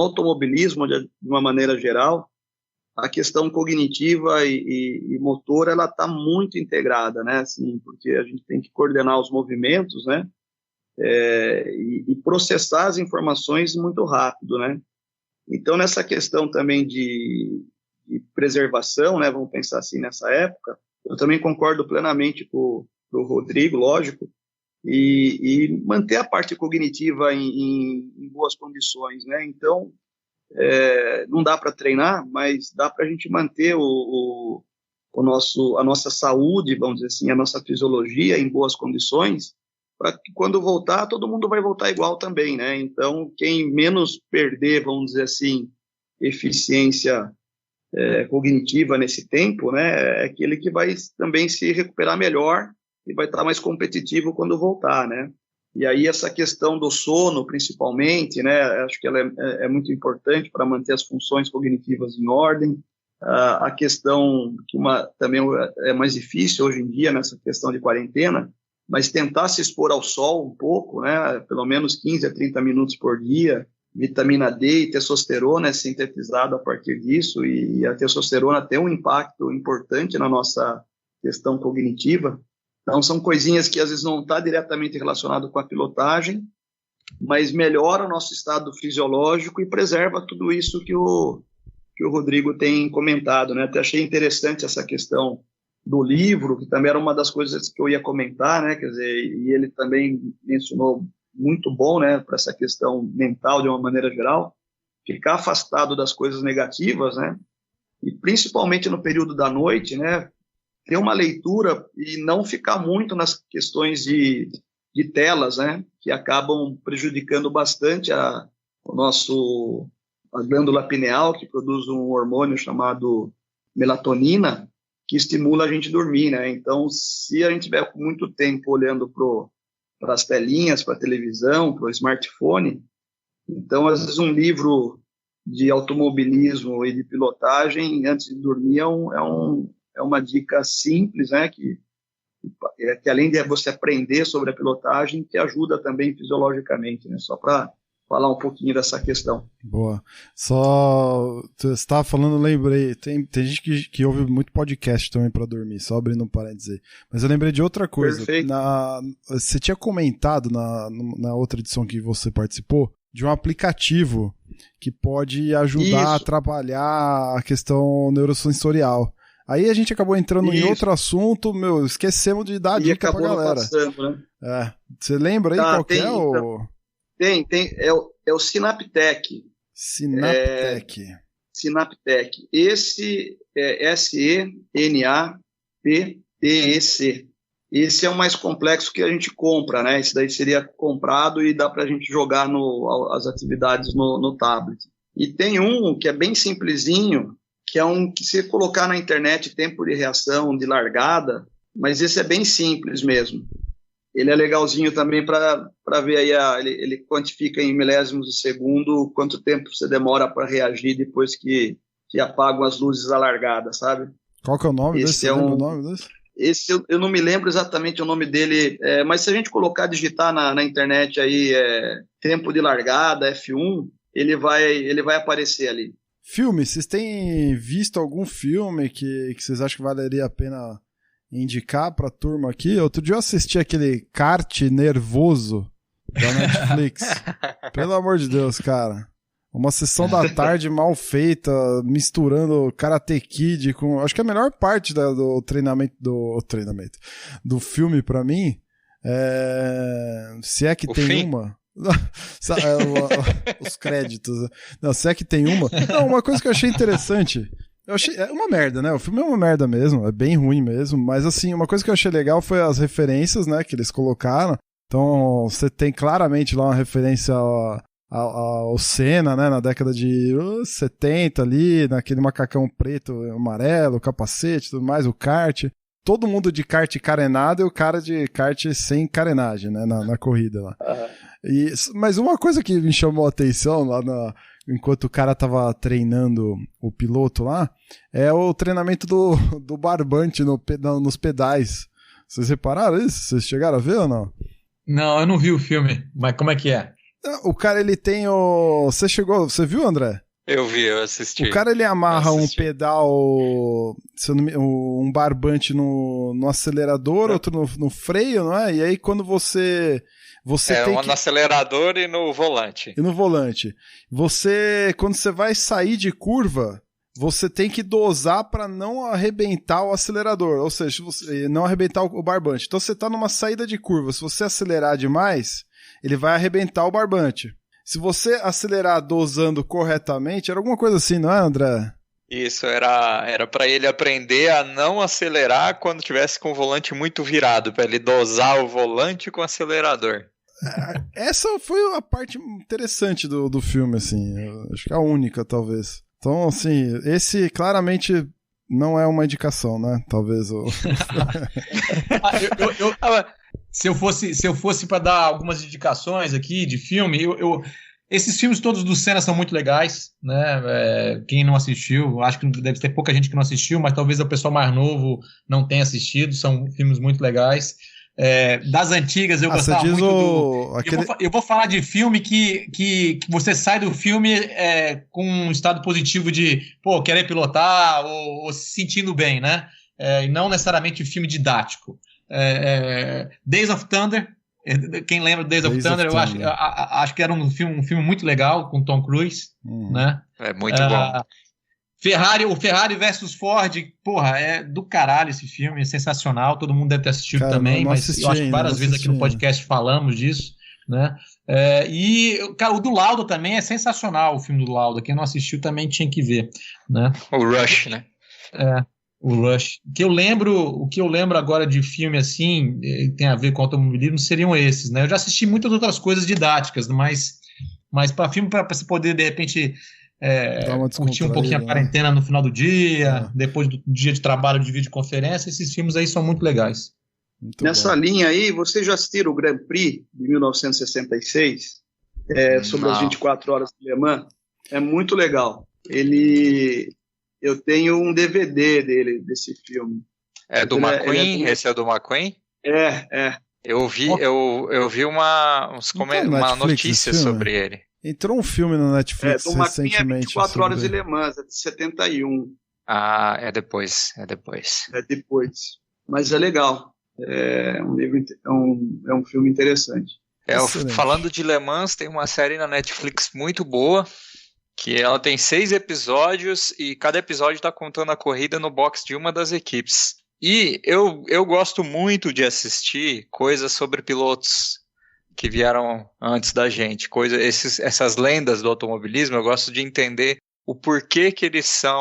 automobilismo, de uma maneira geral, a questão cognitiva e motora, ela está muito integrada, né? Assim, porque a gente tem que coordenar os movimentos, né? E processar as informações muito rápido, né? Então, nessa questão também de preservação, né, vamos pensar assim nessa época, eu também concordo plenamente com o Rodrigo, lógico, e manter a parte cognitiva em boas condições, né? Então, não dá para treinar, mas dá para a gente manter a nossa saúde, vamos dizer assim, a nossa fisiologia em boas condições, para que quando voltar, todo mundo vai voltar igual também, né? Então, quem menos perder, vamos dizer assim, eficiência cognitiva nesse tempo, né, é aquele que vai também se recuperar melhor e vai estar mais competitivo quando voltar, né? E aí essa questão do sono, principalmente, né, acho que ela é muito importante para manter as funções cognitivas em ordem. A questão que também é mais difícil hoje em dia, nessa questão de quarentena, mas tentar se expor ao sol um pouco, né, pelo menos 15 a 30 minutos por dia, vitamina D e testosterona é sintetizado a partir disso, e a testosterona tem um impacto importante na nossa questão cognitiva. Então, são coisinhas que às vezes não está diretamente relacionado com a pilotagem, mas melhora o nosso estado fisiológico e preserva tudo isso que o o Rodrigo tem comentado, né? Até achei interessante essa questão do livro, que também era uma das coisas que eu ia comentar, né? Quer dizer, e ele também mencionou muito bom, né? Para essa questão mental de uma maneira geral, ficar afastado das coisas negativas, né? E principalmente no período da noite, né? Ter uma leitura e não ficar muito nas questões de telas, né? Que acabam prejudicando bastante a glândula pineal, que produz um hormônio chamado melatonina, que estimula a gente a dormir, né? Então, se a gente tiver muito tempo olhando para as telinhas, para a televisão, para o smartphone, então, às vezes, um livro de automobilismo e de pilotagem, antes de dormir, é uma dica simples, né? Que além de você aprender sobre a pilotagem, que ajuda também fisiologicamente, né? Só para falar um pouquinho dessa questão. Boa. Só você estava falando, lembrei, tem gente que ouve muito podcast também para dormir, só abrindo um parênteses. Mas eu lembrei de outra coisa. Perfeito. Você tinha comentado na outra edição que você participou de um aplicativo que pode ajudar a trabalhar a questão neurosensorial. Aí a gente acabou entrando em outro assunto, esquecemos de dar dica pra galera. Passando, né? Você lembra aí qual que é o... Tem, é o Synaptec. Synaptec. Esse é SENAPTEC. Esse é o mais complexo que a gente compra, né? Esse daí seria comprado e dá para a gente jogar as atividades no tablet. E tem um que é bem simplesinho, que é um que se colocar na internet tempo de reação, de largada, mas esse é bem simples mesmo. Ele é legalzinho também para ver aí, ele quantifica em milésimos de segundo quanto tempo você demora para reagir depois que apagam as luzes alargadas, sabe? Qual que é o nome desse? Esse eu não me lembro exatamente o nome dele, mas se a gente digitar na internet aí, tempo de largada, F1, ele vai aparecer ali. Filme, vocês têm visto algum filme que vocês acham que valeria a pena indicar pra turma aqui? Outro dia eu assisti aquele Kart Nervoso da Netflix. Pelo amor de Deus, cara. Uma sessão da tarde mal feita, misturando Karate Kid com... Acho que a melhor parte do treinamento do filme pra mim se é que o tem fim? uma... Os créditos. Não, se é que tem uma... Não, uma coisa que eu achei interessante... É uma merda, né? O filme é uma merda mesmo, é bem ruim mesmo, mas assim, uma coisa que eu achei legal foi as referências, né, que eles colocaram. Então, você tem claramente lá uma referência ao Senna, né, na década de 70 ali, naquele macacão preto, amarelo, capacete, tudo mais, o kart. Todo mundo de kart carenado e o cara de kart sem carenagem, né, na corrida lá. Mas uma coisa que me chamou a atenção lá enquanto o cara tava treinando o piloto lá, é o treinamento do barbante nos pedais. Vocês repararam isso? Vocês chegaram a ver ou não? Não, eu não vi o filme, mas como é que é? O cara, ele tem o... Você viu, André? Eu assisti. O cara, ele amarra um pedal, um barbante no acelerador, outro no freio, não é? E aí, quando você tem no acelerador e no volante. Quando você vai sair de curva, você tem que dosar para não arrebentar o acelerador, ou seja, não arrebentar o barbante. Então você está numa saída de curva, se você acelerar demais, ele vai arrebentar o barbante. Se você acelerar dosando corretamente, era alguma coisa assim, não é, André? Isso, era para ele aprender a não acelerar quando tivesse com o volante muito virado, para ele dosar o volante com o acelerador. Essa foi a parte interessante do filme, assim, acho que a única, talvez. Então, assim, esse claramente não é uma indicação, né? Talvez Se eu fosse para dar algumas indicações aqui de filme, esses filmes todos do Senna são muito legais, né? Quem não assistiu, acho que deve ter pouca gente que não assistiu, mas talvez o pessoal mais novo não tenha assistido, são filmes muito legais. Das antigas eu gostava muito eu vou falar de filme que você sai do filme com um estado positivo de querer pilotar ou se sentindo bem, né? E não necessariamente filme didático. Days of Thunder, quem lembra Days of Thunder, eu acho que era um filme muito legal com Tom Cruise, né? É muito bom. O Ferrari versus Ford, porra, é do caralho esse filme, é sensacional, todo mundo deve ter assistido também, mas eu acho que várias vezes aqui no podcast falamos disso, né? E, cara, o do Lauda também é sensacional, o filme do Lauda, quem não assistiu também tinha que ver, né? O Rush, né? O Rush. O que eu lembro agora de filme assim, tem a ver com automobilismo, seriam esses, né? Eu já assisti muitas outras coisas didáticas, mas para filme, para você poder, de repente, curtir um pouquinho a quarentena no final do dia, depois do dia de trabalho de videoconferência, esses filmes aí são muito legais. Nessa linha aí, vocês já assistiram o Grand Prix de 1966, sobre as 24 horas de Le Mans? É muito legal. Eu tenho um DVD desse filme. É do McQueen? Esse é do McQueen? É. Eu vi uma notícia sobre ele. Entrou um filme no Netflix recentemente. 24 horas de Le Mans, é de 71. É depois. É depois. Mas é legal. É um filme interessante. Falando de Le Mans, tem uma série na Netflix muito boa, que ela tem 6 episódios e cada episódio está contando a corrida no box de uma das equipes. E eu gosto muito de assistir coisas sobre pilotos que vieram antes da gente, essas lendas do automobilismo. Eu gosto de entender o porquê que eles são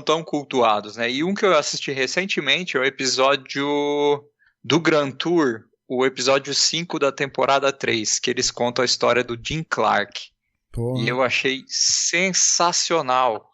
tão cultuados, né? E um que eu assisti recentemente é o episódio do Grand Tour, o episódio 5 da temporada 3, que eles contam a história do Jim Clark. Porra. E eu achei sensacional.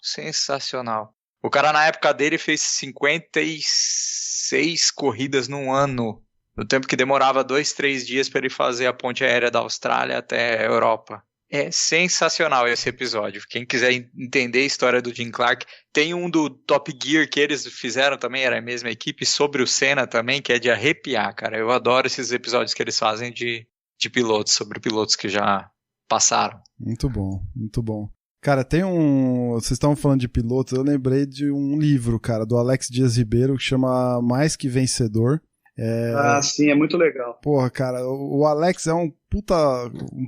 O cara, na época dele, fez 56 corridas num ano, no tempo que demorava 2-3 dias para ele fazer a ponte aérea da Austrália até a Europa. É sensacional esse episódio. Quem quiser entender a história do Jim Clark, tem um do Top Gear que eles fizeram também, era a mesma equipe, sobre o Senna também, que é de arrepiar, cara. Eu adoro esses episódios que eles fazem de pilotos, sobre pilotos que já passaram. Muito bom, muito bom. Cara, vocês estavam falando de pilotos, eu lembrei de um livro, cara, do Alex Dias Ribeiro, que chama Mais Que Vencedor. Sim, é muito legal. Porra, cara, o Alex é um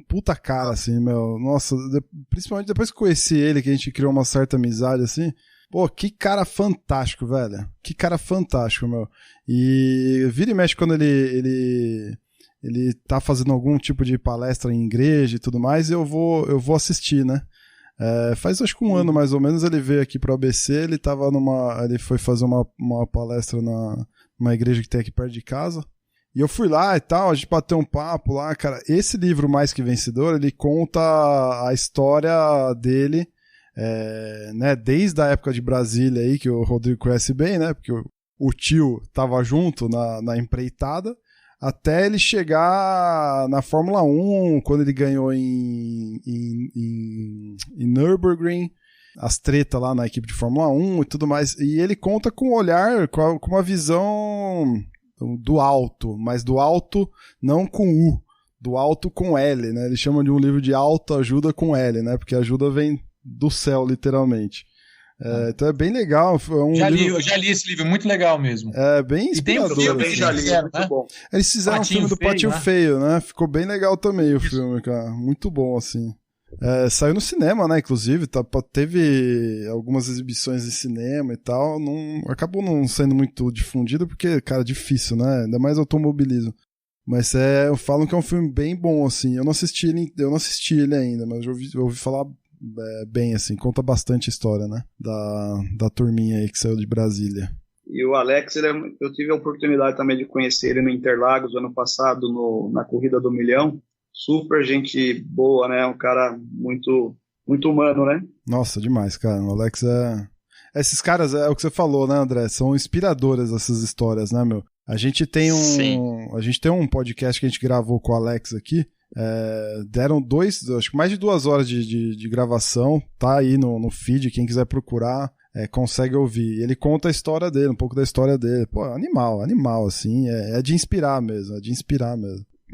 puta cara, assim, meu. Nossa, principalmente depois que conheci ele, que a gente criou uma certa amizade, assim. Pô, que cara fantástico, velho. Que cara fantástico, meu. E vira e mexe quando ele tá fazendo algum tipo de palestra em igreja e tudo mais, eu vou assistir, né? Faz acho que um ano mais ou menos ele veio aqui pro ABC, ele foi fazer uma palestra numa igreja que tem aqui perto de casa, e eu fui lá e tal, a gente bateu um papo lá, cara. Esse livro Mais Que Vencedor, ele conta a história dele, né, desde a época de Brasília aí, que o Rodrigo conhece bem, né, porque o tio tava junto na empreitada, até ele chegar na Fórmula 1, quando ele ganhou em Nürburgring, as tretas lá na equipe de Fórmula 1 e tudo mais. E ele conta com um olhar, com uma visão do alto, mas do alto não com U, do alto com L, né? Eles chamam de um livro de autoajuda com L, né? Porque a ajuda vem do céu, literalmente. Então é bem legal. Eu já li esse livro, muito legal mesmo. É bem inspirador. E tem um filme, já li, muito bom. Eles fizeram um filme do Patinho Feio, né? Ficou bem legal também o filme, cara. Muito bom, assim. Saiu no cinema, né? Inclusive, teve algumas exibições em cinema e tal. Acabou não sendo muito difundido, porque, cara, é difícil, né? Ainda mais automobilismo. Mas falam que é um filme bem bom, assim. Eu não assisti ele ainda, mas eu ouvi falar bem, assim, conta bastante história, né, da turminha aí que saiu de Brasília. E o Alex, eu tive a oportunidade também de conhecer ele no Interlagos ano passado, na Corrida do Milhão. Super gente boa, né, um cara muito, muito humano, né? Nossa, demais, cara, o Alex esses caras, é o que você falou, né, André, são inspiradoras essas histórias, né, meu? A gente tem um podcast que a gente gravou com o Alex aqui. Deram acho que mais de 2 horas de gravação, tá aí no feed, quem quiser procurar consegue ouvir. E ele conta a história dele, um pouco da história dele. Pô, animal, assim, é de inspirar mesmo,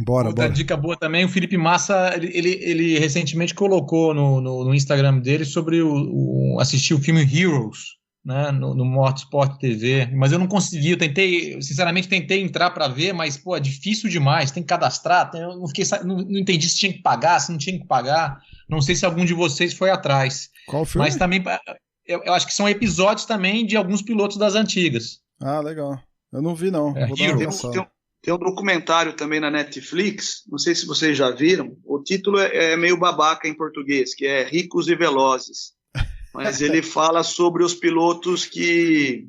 Bora. Outra dica boa também, o Felipe Massa, ele recentemente colocou no Instagram dele sobre assistir o filme Heroes, né, no Motorsport TV, mas eu não consegui, sinceramente tentei entrar para ver, mas pô, é difícil demais, tem que cadastrar, eu não entendi se tinha que pagar, se não tinha que pagar, não sei se algum de vocês foi atrás. Qual filme? Mas também, eu acho que são episódios também de alguns pilotos das antigas. Ah, legal. Eu não vi, não. Vou dar uma tem um documentário também na Netflix, não sei se vocês já viram, o título é meio babaca em português, que é Ricos e Velozes. Mas ele fala sobre os pilotos que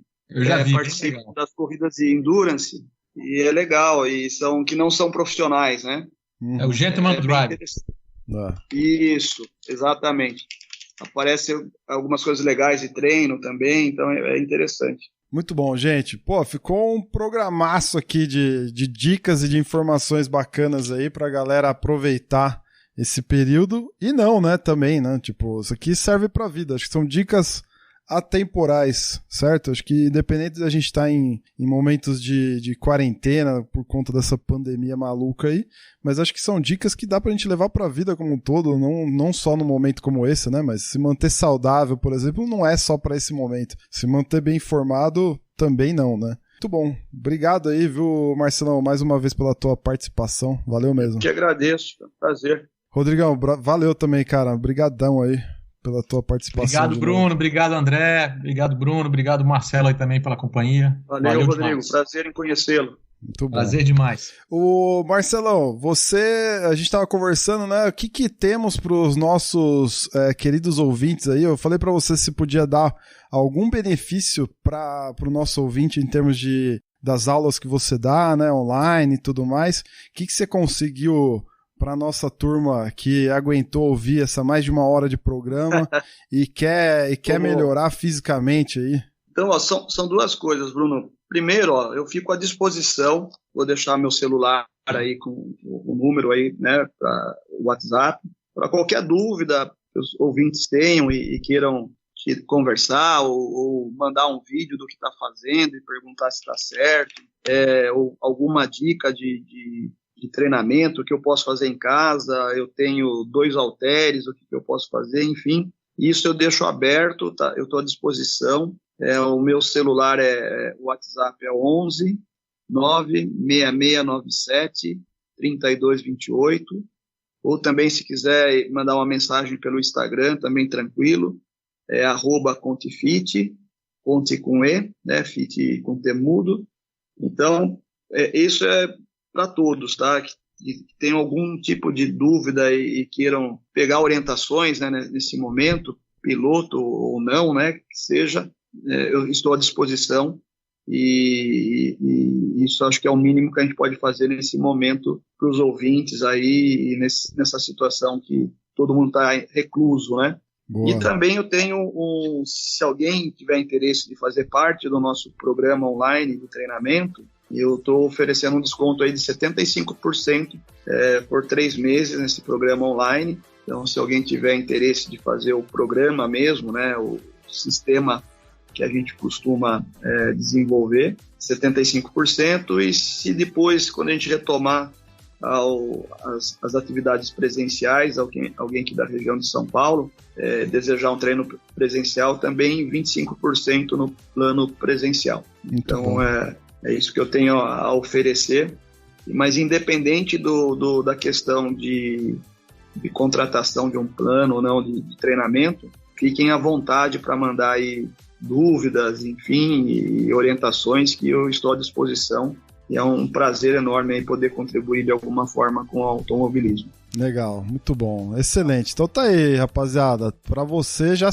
participam das corridas de endurance, e é legal, e que não são profissionais, né? É o Gentleman Drive. Isso, exatamente. Aparecem algumas coisas legais de treino também, então é interessante. Muito bom, gente. Pô, ficou um programaço aqui de dicas e de informações bacanas aí pra galera aproveitar esse período. E não, né, também, né? Tipo, isso aqui serve pra vida. Acho que são dicas atemporais, certo? Acho que independente da gente estar em momentos de quarentena por conta dessa pandemia maluca aí, mas acho que são dicas que dá pra gente levar pra vida como um todo, não só num momento como esse, né? Mas se manter saudável, por exemplo, não é só pra esse momento. Se manter bem informado, também não, né? Muito bom. Obrigado aí, viu, Marcelão, mais uma vez pela tua participação. Valeu mesmo. Que agradeço, prazer. Rodrigão, valeu também, cara. Obrigadão aí pela tua participação. Obrigado, Bruno. Obrigado, André. Obrigado, Bruno. Obrigado, Marcelo, aí também pela companhia. Valeu Rodrigo. Demais. Prazer em conhecê-lo. Muito bom. Prazer demais. O Marcelão, a gente estava conversando, né? O que temos para os nossos queridos ouvintes aí? Eu falei para você se podia dar algum benefício para o nosso ouvinte em termos das aulas que você dá, né? Online e tudo mais. O que você conseguiu para nossa turma que aguentou ouvir essa mais de 1 hora de programa e quer melhorar fisicamente aí? Então, são 2 coisas, Bruno. Primeiro, eu fico à disposição, vou deixar meu celular aí com o número aí, né, para o WhatsApp, para qualquer dúvida que os ouvintes tenham e queiram conversar ou mandar um vídeo do que está fazendo e perguntar se está certo, ou alguma dica de treinamento que eu posso fazer em casa, eu tenho 2 halteres, o que eu posso fazer, enfim, isso eu deixo aberto, tá? Eu estou à disposição. O meu celular o WhatsApp é 11 96697 3228, ou também se quiser mandar uma mensagem pelo Instagram, também tranquilo, é @contefit, Conte com E, né, Fit com T mudo. Então, isso é para todos, tá? Que tenham algum tipo de dúvida e queiram pegar orientações, né, nesse momento, piloto ou não, né, que seja, eu estou à disposição e isso acho que é o mínimo que a gente pode fazer nesse momento para os ouvintes aí e nessa situação que todo mundo está recluso, né? Boa. E também eu tenho se alguém tiver interesse de fazer parte do nosso programa online de treinamento, eu estou oferecendo um desconto aí de 75% por 3 meses nesse programa online. Então, se alguém tiver interesse de fazer o programa mesmo, né, o sistema que a gente costuma desenvolver, 75%, e se depois, quando a gente retomar as atividades presenciais, alguém que da região de São Paulo desejar um treino presencial, também 25% no plano presencial. Muito então, bom. É isso que eu tenho a oferecer, mas independente da questão de contratação de um plano ou não de treinamento, fiquem à vontade para mandar aí dúvidas, enfim, e orientações, que eu estou à disposição, e é um prazer enorme aí poder contribuir de alguma forma com o automobilismo. Legal, muito bom, excelente. Então tá aí, rapaziada, para você já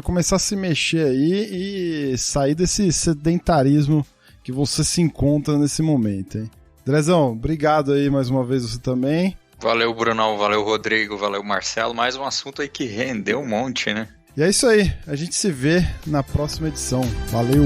começar a se mexer aí e sair desse sedentarismo que você se encontra nesse momento, hein? Drezão, obrigado aí mais uma vez você também. Valeu, Brunão, valeu, Rodrigo, valeu, Marcelo. Mais um assunto aí que rendeu um monte, né? E é isso aí, a gente se vê na próxima edição. Valeu!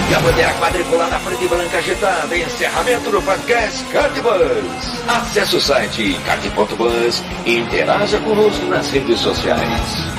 A bandeira quadriculada preta e branca agitada. Encerramento do podcast Kart Bus. Acesse o site kart.bus e interaja conosco nas redes sociais.